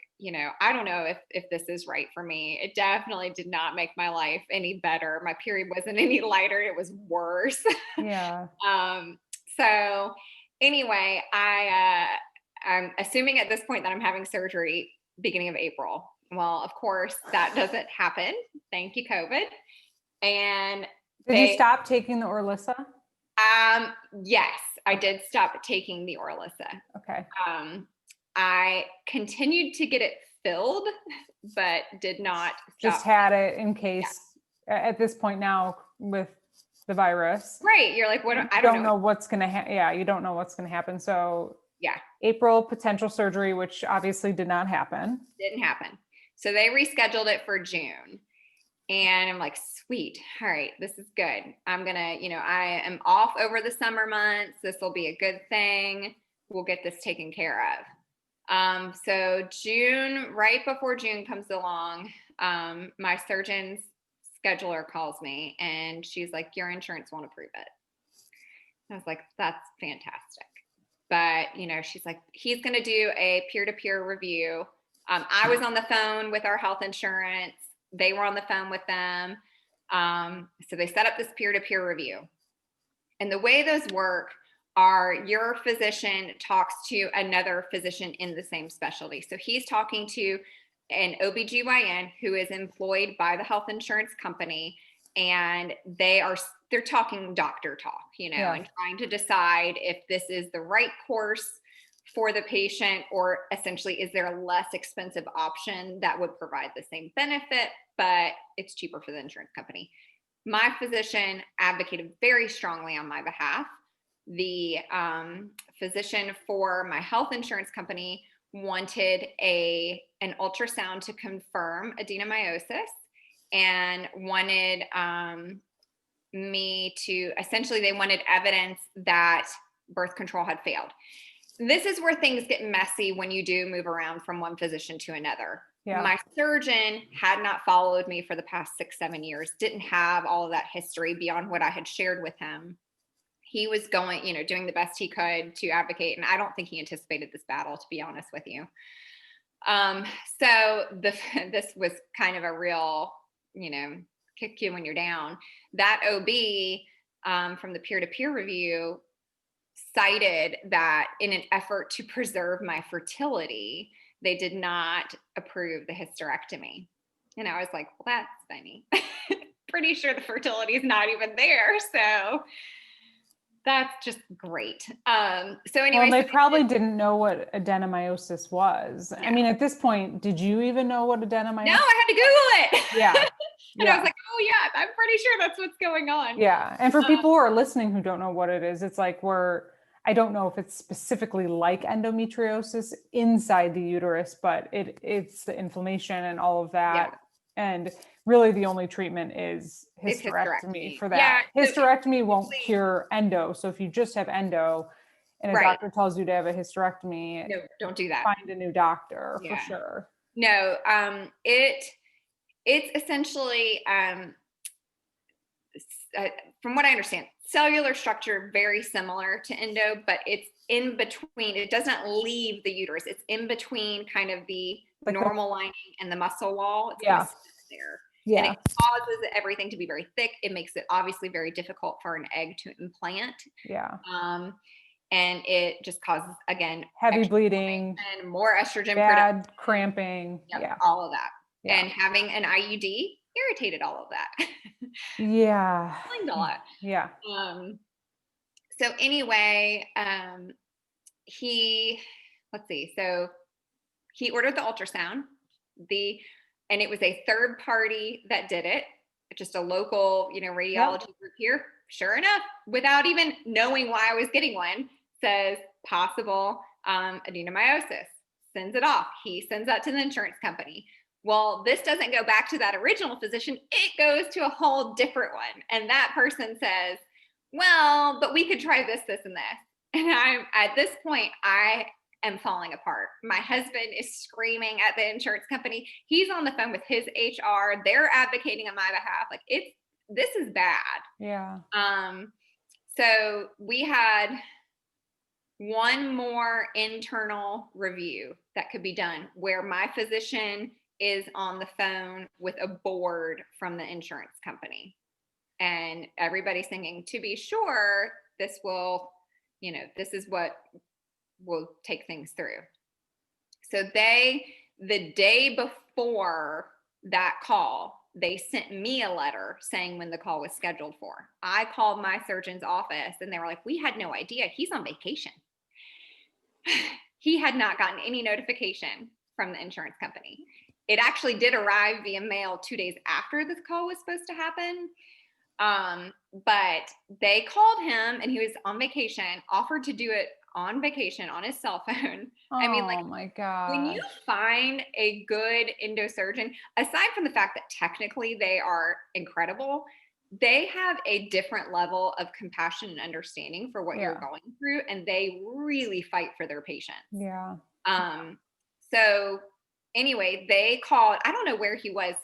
I don't know if this is right for me. It definitely did not make my life any better. My period wasn't any lighter. It was worse.
Yeah.
So anyway, I'm assuming at this point that I'm having surgery beginning of April. Well, of course, that doesn't happen. Thank you, COVID. And
did you stop taking the Orlissa?
Yes, I did stop taking the Orlissa.
Okay.
I continued to get it filled, but did not stop.
Just had it in case at this point now with the virus.
Right. You're like, what? I
don't know what's going to happen. Yeah. You don't know what's going to happen. So April, potential surgery, which obviously did not happen.
Didn't happen. So they rescheduled it for June. And I'm like, sweet. All right, this is good. I'm going to, I am off over the summer months. This will be a good thing. We'll get this taken care of. So June, right before June comes along, my surgeon's scheduler calls me and she's like, your insurance won't approve it. I was like, that's fantastic. But, she's like, he's going to do a peer-to-peer review. I was on the phone with our health insurance. They were on the phone with them. So they set up this peer-to-peer review. And the way those work are your physician talks to another physician in the same specialty. So he's talking to an OBGYN who is employed by the health insurance company, and they're talking doctor talk, and trying to decide if this is the right course for the patient, or essentially, is there a less expensive option that would provide the same benefit, but it's cheaper for the insurance company. My physician advocated very strongly on my behalf. The physician for my health insurance company wanted an ultrasound to confirm adenomyosis, and wanted me to, essentially, they wanted evidence that birth control had failed. This is where things get messy when you do move around from one physician to another. Yeah. My surgeon had not followed me for the past 6-7 years, didn't have all of that history beyond what I had shared with him. He was going, doing the best he could to advocate. And I don't think he anticipated this battle, to be honest with you. So this was kind of a real, kick you when you're down. That OB from the peer-to-peer review cited that in an effort to preserve my fertility, they did not approve the hysterectomy. And I was like, well, that's funny. Pretty sure the fertility is not even there. So that's just great. So anyway.
Well, they probably didn't know what adenomyosis was. Yeah. I mean, at this point, did you even know what adenomyosis was?
No, I had to Google it.
Yeah.
And I was like, oh yeah, I'm pretty sure that's what's going on.
Yeah. And for people who are listening who don't know what it is, it's like I don't know if it's specifically like endometriosis inside the uterus, but it's the inflammation and all of that. Yeah. And really the only treatment is hysterectomy for that. Yeah, hysterectomy won't cure endo. So if you just have endo and a doctor tells you to have a hysterectomy,
no, don't do that.
Find a new doctor for sure.
No, it's essentially, from what I understand, cellular structure very similar to endo, but it's in between. It doesn't leave the uterus. It's in between kind of the normal lining and the muscle wall. It's kind of there. Yeah. And it causes everything to be very thick. It makes it obviously very difficult for an egg to implant.
Yeah.
And it just causes, again,
heavy bleeding,
and more estrogen
bad cramping.
All of that. Yeah. And having an IUD irritated all of that.
Yeah.
Explained a lot.
Yeah.
So anyway, so he ordered the ultrasound, and it was a third party that did it, just a local, radiology group here. Sure enough, without even knowing why I was getting one, says possible adenomyosis, sends it off. He sends that to the insurance company. Well, this doesn't go back to that original physician. It goes to a whole different one. And that person says, well, but we could try this, this, and this. And at this point, I am falling apart. My husband is screaming at the insurance company. He's on the phone with his HR. They're advocating on my behalf. Like, this is bad.
Yeah.
So we had one more internal review that could be done where my physician is on the phone with a board from the insurance company. And everybody's thinking, to be sure, this will, this is what will take things through. So the day before that call, they sent me a letter saying when the call was scheduled for. I called my surgeon's office and they were like, we had no idea. He's on vacation. He had not gotten any notification from the insurance company. It actually did arrive via mail 2 days after this call was supposed to happen. But they called him and he was on vacation, offered to do it on vacation on his cell phone.
Oh my God.
When you find a good endosurgeon, aside from the fact that technically they are incredible, they have a different level of compassion and understanding for what you're going through. And they really fight for their patients.
Yeah.
So anyway, they called, I don't know where he was.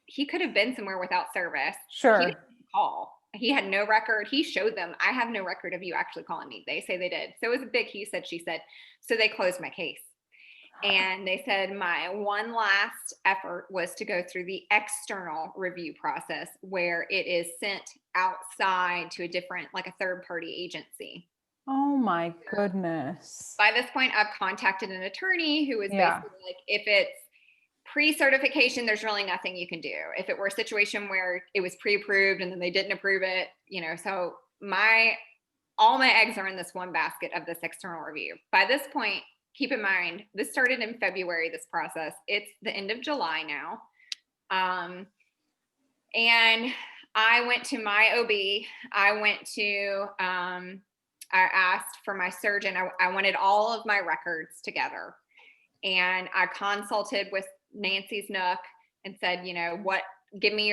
He could have been somewhere without service.
Sure.
He didn't call. He had no record. He showed them, I have no record of you actually calling me. They say they did. So it was a big he said, she said. So they closed my case. And they said my one last effort was to go through the external review process where it is sent outside to a different, like a third party agency.
Oh my goodness.
By this point, I've contacted an attorney who was
Yeah.
basically like, if it's pre-certification, there's really nothing you can do. If it were a situation where it was pre-approved and then they didn't approve it, so all my eggs are in this one basket of this external review. By this point, keep in mind, this started in February, this process. It's the end of July now. And I went to my OB. I asked for my surgeon. I wanted all of my records together. And I consulted with Nancy's Nook and said, give me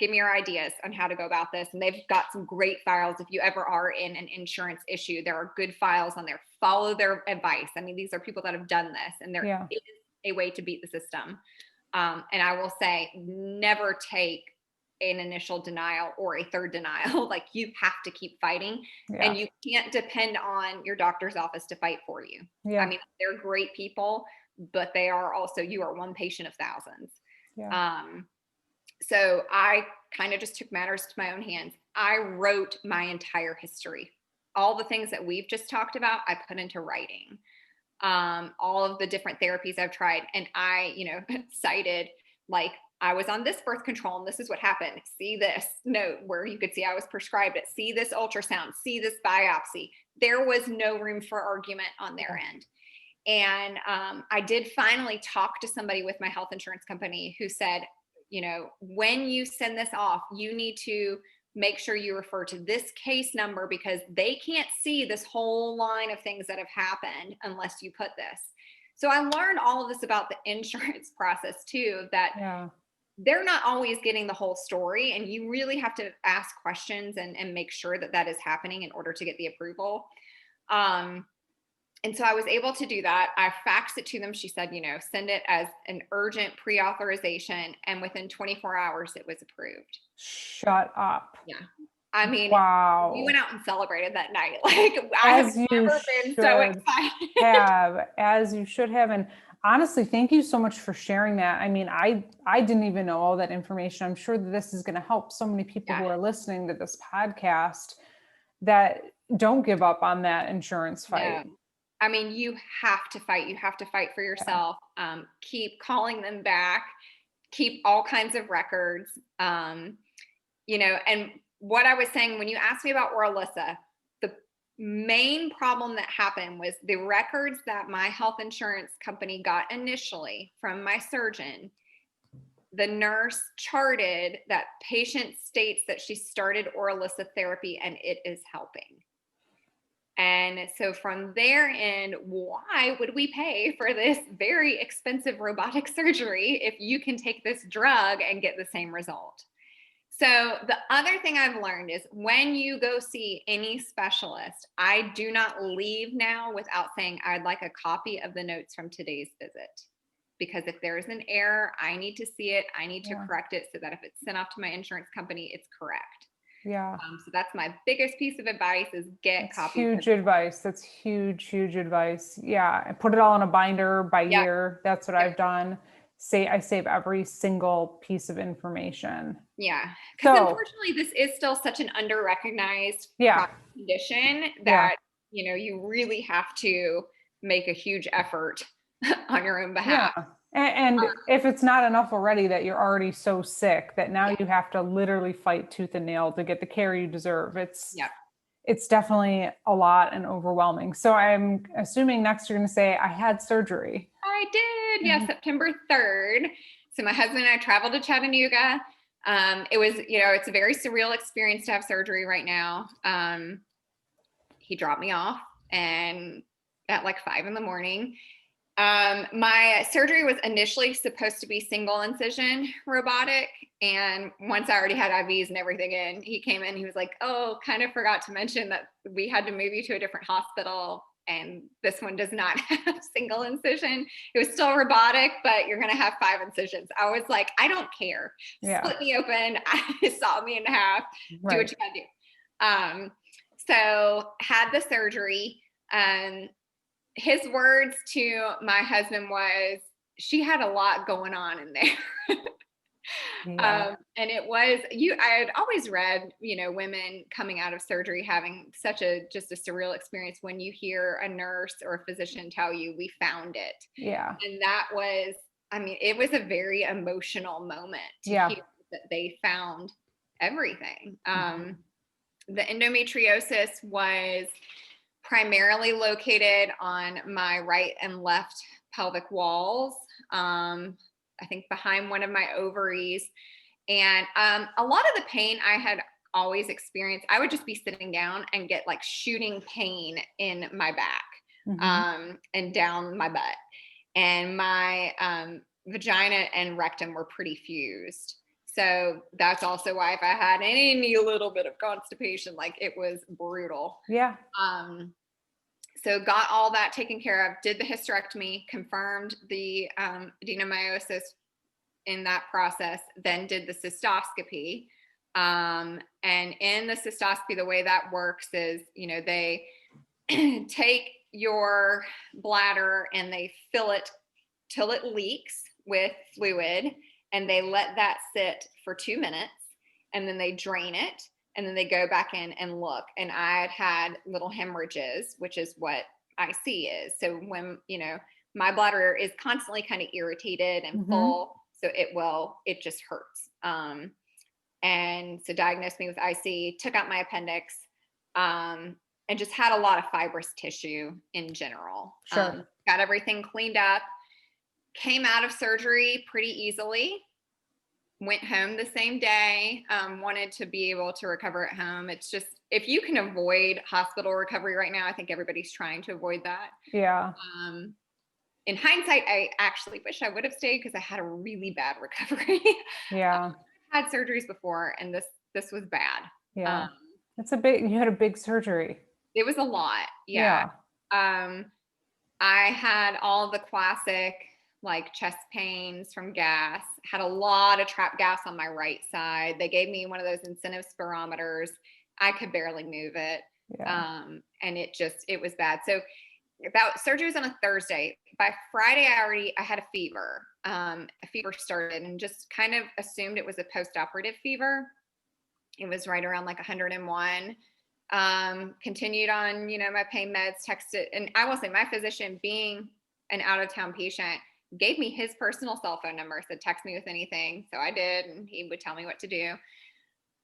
your ideas on how to go about this. And they've got some great files. If you ever are in an insurance issue, there are good files on there. Follow their advice. I mean, these are people that have done this, and there is a way to beat the system. And I will say, never take an initial denial or a third denial. Like, you have to keep fighting, and you can't depend on your doctor's office to fight for you. I mean, they're great people, but they are also, you are one patient of thousands. So I kind of just took matters to my own hands. I wrote my entire history. All the things that we've just talked about, I put into writing. All of the different therapies I've tried. And I, cited, like, I was on this birth control and this is what happened. See this note where you could see I was prescribed it. See this ultrasound, see this biopsy. There was no room for argument on their end. And I did finally talk to somebody with my health insurance company who said, when you send this off, you need to make sure you refer to this case number because they can't see this whole line of things that have happened unless you put this. So I learned all of this about the insurance process too, that they're not always getting the whole story, and you really have to ask questions and make sure that that is happening in order to get the approval. And so I was able to do that. I faxed it to them. She said, send it as an urgent pre-authorization. And within 24 hours, it was approved.
Shut up.
Yeah. I mean,
wow.
We went out and celebrated that night. Like, I have never been so excited.
As you should have. And honestly, thank you so much for sharing that. I mean, I didn't even know all that information. I'm sure that this is going to help so many people who are listening to this podcast that don't give up on that insurance fight.
Yeah. I mean, you have to fight. You have to fight for yourself. Keep calling them back. Keep all kinds of records. And what I was saying, when you asked me about Orilissa, the main problem that happened was the records that my health insurance company got initially from my surgeon. The nurse charted that patient states that she started Orilissa therapy and it is helping. And so from their end, why would we pay for this very expensive robotic surgery if you can take this drug and get the same result? So the other thing I've learned is when you go see any specialist, I do not leave now without saying, I'd like a copy of the notes from today's visit. Because if there is an error, I need to see it. I need to correct it so that if it's sent off to my insurance company, it's correct.
Yeah.
So that's my biggest piece of advice is get copies.
Huge advice. That's huge advice. Yeah. And put it all in a binder by year. That's what I've done. I save every single piece of information.
Yeah. Because unfortunately, this is still such an under-recognized condition that, you really have to make a huge effort on your own behalf.
Yeah. And if it's not enough already that you're already so sick that now you have to literally fight tooth and nail to get the care you deserve. It's definitely a lot and overwhelming. So I'm assuming next you're going to say, I had surgery.
I did. Yeah. September 3rd. So my husband and I traveled to Chattanooga. It was, it's a very surreal experience to have surgery right now. He dropped me off and at like 5 a.m. My surgery was initially supposed to be single incision robotic. And once I already had IVs and everything in, he came in, he was like, oh, kind of forgot to mention that we had to move you to a different hospital. And this one does not have single incision. It was still robotic, but you're going to have 5 incisions. I was like, I don't care. Split me open. Saw me in half. Do what you got to do. So had the surgery. his words to my husband was, she had a lot going on in there.
Yeah.
And it was I had always read, women coming out of surgery having just a surreal experience when you hear a nurse or a physician tell you, we found it.
Yeah.
And that was, it was a very emotional moment to hear that they found everything. The endometriosis was primarily located on my right and left pelvic walls. I think behind one of my ovaries. And a lot of the pain I had always experienced, I would just be sitting down and get like shooting pain in my back and down my butt. And my vagina and rectum were pretty fused. So that's also why if I had any little bit of constipation, like it was brutal.
Yeah.
So got all that taken care of, did the hysterectomy, confirmed the adenomyosis in that process, then did the cystoscopy. And in the cystoscopy, the way that works is, they take your bladder and they fill it till it leaks with fluid, and they let that sit for 2 minutes, and then they drain it. And then they go back in and look. And I had little hemorrhages, which is what IC is. So when, my bladder is constantly kind of irritated and full, so it just hurts. And so diagnosed me with IC, took out my appendix, and just had a lot of fibrous tissue in general.
Sure.
Got everything cleaned up, came out of surgery pretty easily. Went home the same day, wanted to be able to recover at home. It's just, if you can avoid hospital recovery right now, I think everybody's trying to avoid that.
Yeah.
In hindsight, I actually wish I would have stayed because I had a really bad recovery.
Yeah.
I've had surgeries before, and this was bad.
Yeah. You had a big surgery.
It was a lot. Yeah. I had all the classic like chest pains from gas, had a lot of trapped gas on my right side. They gave me one of those incentive spirometers. I could barely move it.
Yeah.
And it was bad. So that surgery was on a Thursday. By Friday, I had a fever. A fever started, and just kind of assumed it was a post-operative fever. It was right around like 101. Continued on, my pain meds, texted. And I will say my physician, being an out-of-town patient, gave me his personal cell phone number, said, text me with anything. So I did, and he would tell me what to do.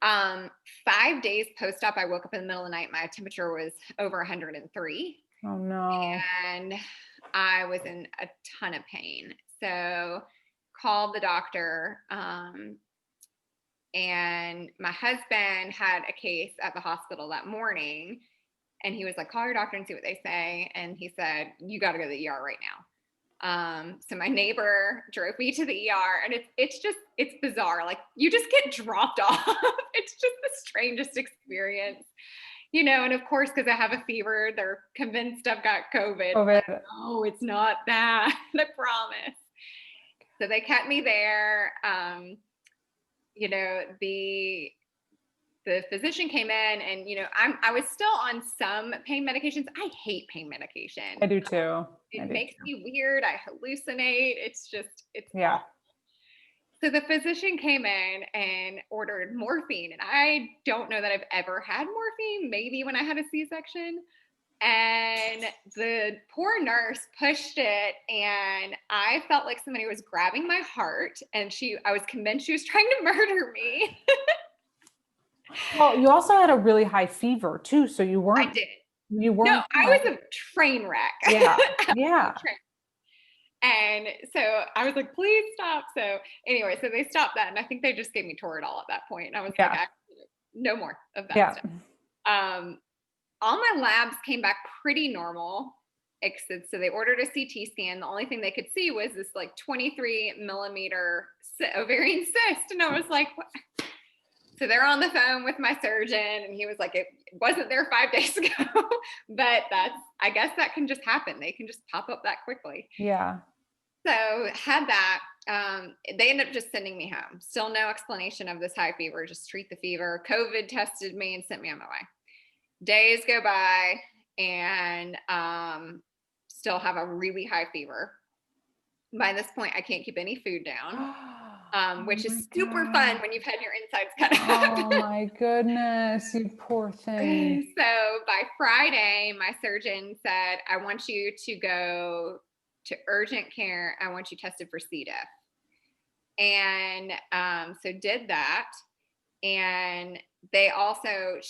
5 days post-op, I woke up in the middle of the night. My temperature was over 103.
Oh no.
And I was in a ton of pain. So called the doctor. And my husband had a case at the hospital that morning, and he was like, call your doctor and see what they say. And he said, you got to go to the ER right now. So my neighbor drove me to the ER, and it's bizarre. Like, you just get dropped off. It's just the strangest experience, and of course, because I have a fever, they're convinced I've got COVID. Like, no, it's not that. I promise. So they kept me there. The physician came in, and, I was still on some pain medications. I hate pain medication.
I do too.
It makes me weird. I hallucinate. It's
yeah.
awful. So the physician came in and ordered morphine. And I don't know that I've ever had morphine, maybe when I had a C-section. And the poor nurse pushed it, and I felt like somebody was grabbing my heart, and I was convinced she was trying to murder me.
Well, you also had a really high fever too, so you weren't.
I did.
You weren't.
No, I was a train wreck.
Yeah. Yeah.
And so I was like, please stop. So anyway, so they stopped that, and I think they just gave me Toradol at that point. And I was like, no more of that stuff. All my labs came back pretty normal. So they ordered a CT scan. The only thing they could see was this like 23 millimeter ovarian cyst. And I was like, what? So they're on the phone with my surgeon, and he was like, it wasn't there 5 days ago, but I guess that can just happen. They can just pop up that quickly.
Yeah.
So had that. They ended up just sending me home. Still no explanation of this high fever, just treat the fever. COVID tested me and sent me on my way. Days go by, and still have a really high fever. By this point, I can't keep any food down,
Oh
which
my
is super fun
God.
when you've had your insides cut
Oh
up.
my goodness, you poor thing.
So by Friday, my surgeon said, I want you to go to urgent care. I want you tested for C. diff. And so did that. And they also,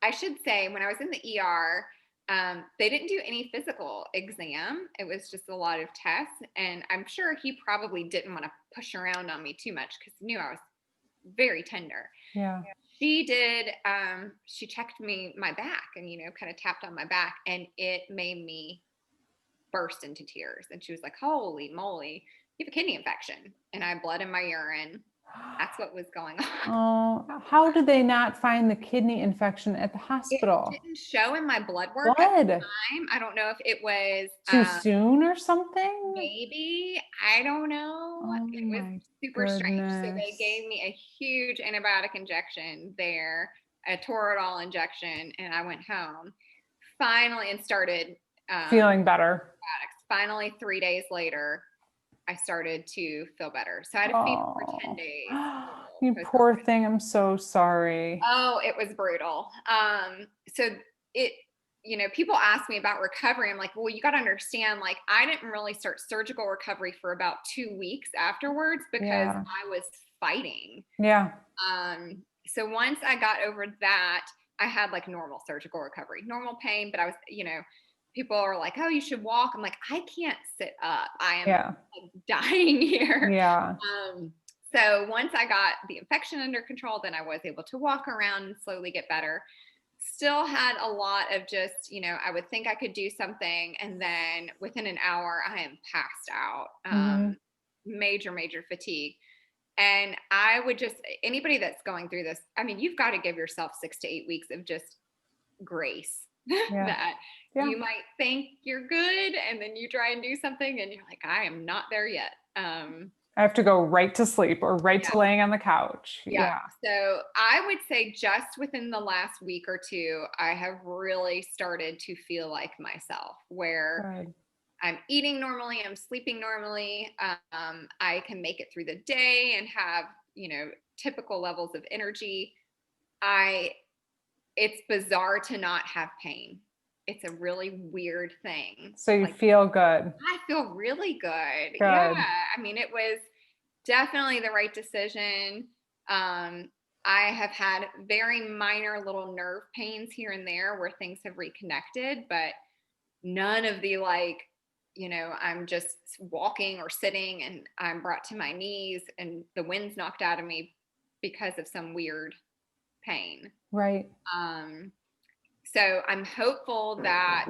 I should say, when I was in the ER, they didn't do any physical exam. It was just a lot of tests. And I'm sure he probably didn't want to push around on me too much because he knew I was very tender.
Yeah.
She did, she checked my back and, kind of tapped on my back, and it made me burst into tears. And she was like, holy moly, you have a kidney infection. And I had blood in my urine. That's what was going on.
Oh, how did they not find the kidney infection at the
It
hospital?
didn't show in my blood work at the time. I don't know if it was
Too soon or something?
maybe. I don't know.
Oh
It was
my
super strange. So they
goodness.
gave me a huge antibiotic injection there, a Toradol injection, and I went home finally and started
Feeling better.
antibiotics. Finally, 3 days later, I started to feel better. So I had a fever for 10 days.
You poor thing. I'm so sorry.
Oh, it was brutal. So it, people ask me about recovery. I'm like, well, you got to understand, like, I didn't really start surgical recovery for about 2 weeks afterwards because
Yeah.
I was fighting.
Yeah.
So once I got over that, I had like normal surgical recovery, normal pain, but I was, people are like, oh, you should walk. I'm like, I can't sit up. I am
Yeah.
like, dying here.
Yeah.
So once I got the infection under control, then I was able to walk around and slowly get better. Still had a lot of just, I would think I could do something, and then within an hour, I am passed out. Major, major fatigue. And I would just, anybody that's going through this, I mean, you've got to give yourself 6 to 8 weeks of just grace.
Yeah.
That
Yeah.
you might think you're good, and then you try and do something and you're like, I am not there yet.
I have to go right to sleep or right to laying on the couch.
Yeah. So I would say just within the last week or two, I have really started to feel like myself, where
Good.
I'm eating normally, I'm sleeping normally. I can make it through the day and have, typical levels of energy. It's bizarre to not have pain. It's a really weird thing.
So you feel good.
I feel really good.
Good.
Yeah. I mean, it was definitely the right decision. I have had very minor little nerve pains here and there where things have reconnected, but none of the I'm just walking or sitting and I'm brought to my knees and the wind's knocked out of me because of some weird pain.
Right.
So I'm hopeful that,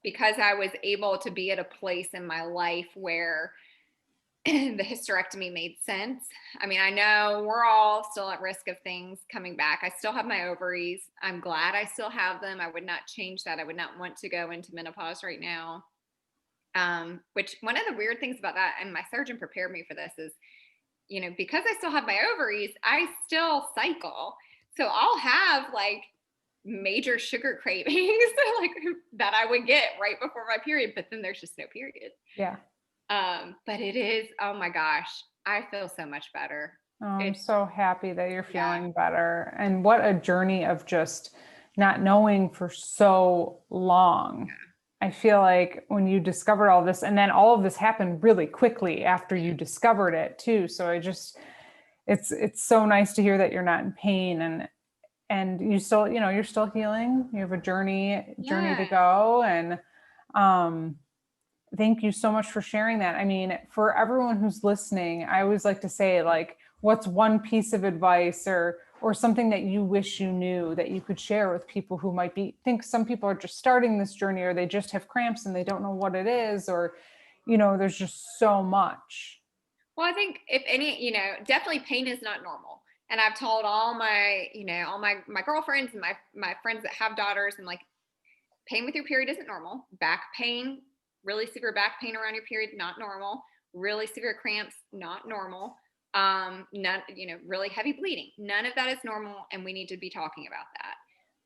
because I was able to be at a place in my life where the hysterectomy made sense. I mean, I know we're all still at risk of things coming back. I still have my ovaries. I'm glad I still have them. I would not change that. I would not want to go into menopause right now. Which one of the weird things about that, and my surgeon prepared me for this, is, because I still have my ovaries, I still cycle. So I'll have like major sugar cravings like that I would get right before my period, but then there's just no period.
Yeah.
But it is, oh my gosh, I feel so much better.
Oh, I'm so happy that you're feeling better. And what a journey of just not knowing for so long. I feel like when you discovered all this, and then all of this happened really quickly after you discovered it too. So it's so nice to hear that you're not in pain, and you still, you're still healing. You have a journey to go. And thank you so much for sharing that. I mean, for everyone who's listening, I always like to say, like, what's one piece of advice or something that you wish you knew that you could share with people who might think some people are just starting this journey, or they just have cramps and they don't know what it is, or, there's just so much.
Well, I think if any, definitely pain is not normal. And I've told all my, all my girlfriends and my friends that have daughters, and like, pain with your period isn't normal. Back pain, really severe back pain around your period, not normal. Really severe cramps, not normal. None, really heavy bleeding. None of that is normal, and we need to be talking about that.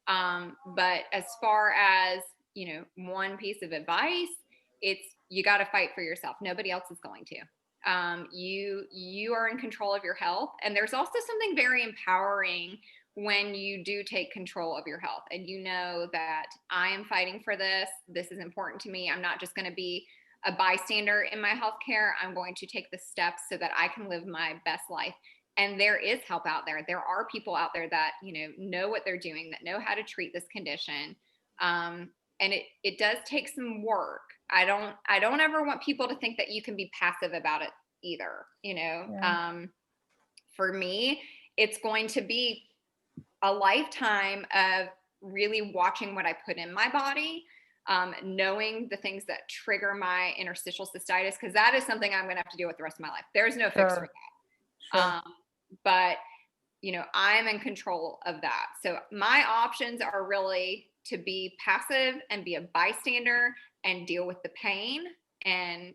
But as far as, one piece of advice, it's, you got to fight for yourself. Nobody else is going to. You are in control of your health. And there's also something very empowering when you do take control of your health and you know that I am fighting for this. This is important to me. I'm not just going to be a bystander in my healthcare. I'm going to take the steps so that I can live my best life. And there is help out there. There are people out there that, know what they're doing, that know how to treat this condition. And it does take some work. I don't ever want people to think that you can be passive about it either.
Yeah.
For me, it's going to be a lifetime of really watching what I put in my body, knowing the things that trigger my interstitial cystitis, because that is something I'm going to have to deal with the rest of my life. There's no fix for that.
Sure.
But I'm in control of that. So my options are really to be passive and be a bystander and deal with the pain and,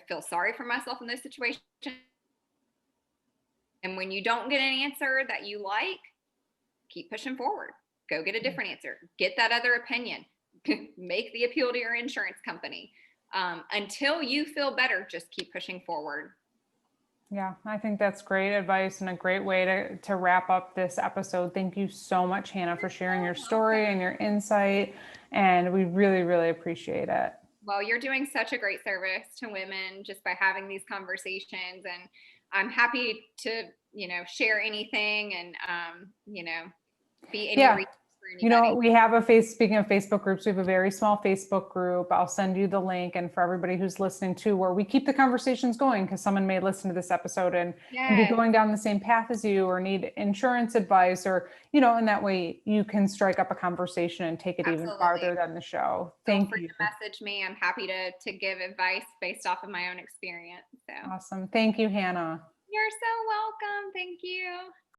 feel sorry for myself in those situations. And when you don't get an answer that you like, keep pushing forward. Go get a different answer. Get that other opinion. Make the appeal to your insurance company. Until you feel better, just keep pushing forward.
Yeah, I think that's great advice and a great way to wrap up this episode. Thank you so much, Hanna, for sharing your story and your insight. And we really, really appreciate it.
Well, you're doing such a great service to women just by having these conversations. And I'm happy to, share anything and, be any resource for anybody.
We have speaking of Facebook groups, we have a very small Facebook group. I'll send you the link. And for everybody who's listening too, where we keep the conversations going, because someone may listen to this episode and be going down the same path as you or need insurance advice or, in that way you can strike up a conversation and take it even farther than the show. Thank you.
Feel free to message me. I'm happy to give advice based off of my own experience. So.
Awesome. Thank you, Hanna.
You're so welcome. Thank you.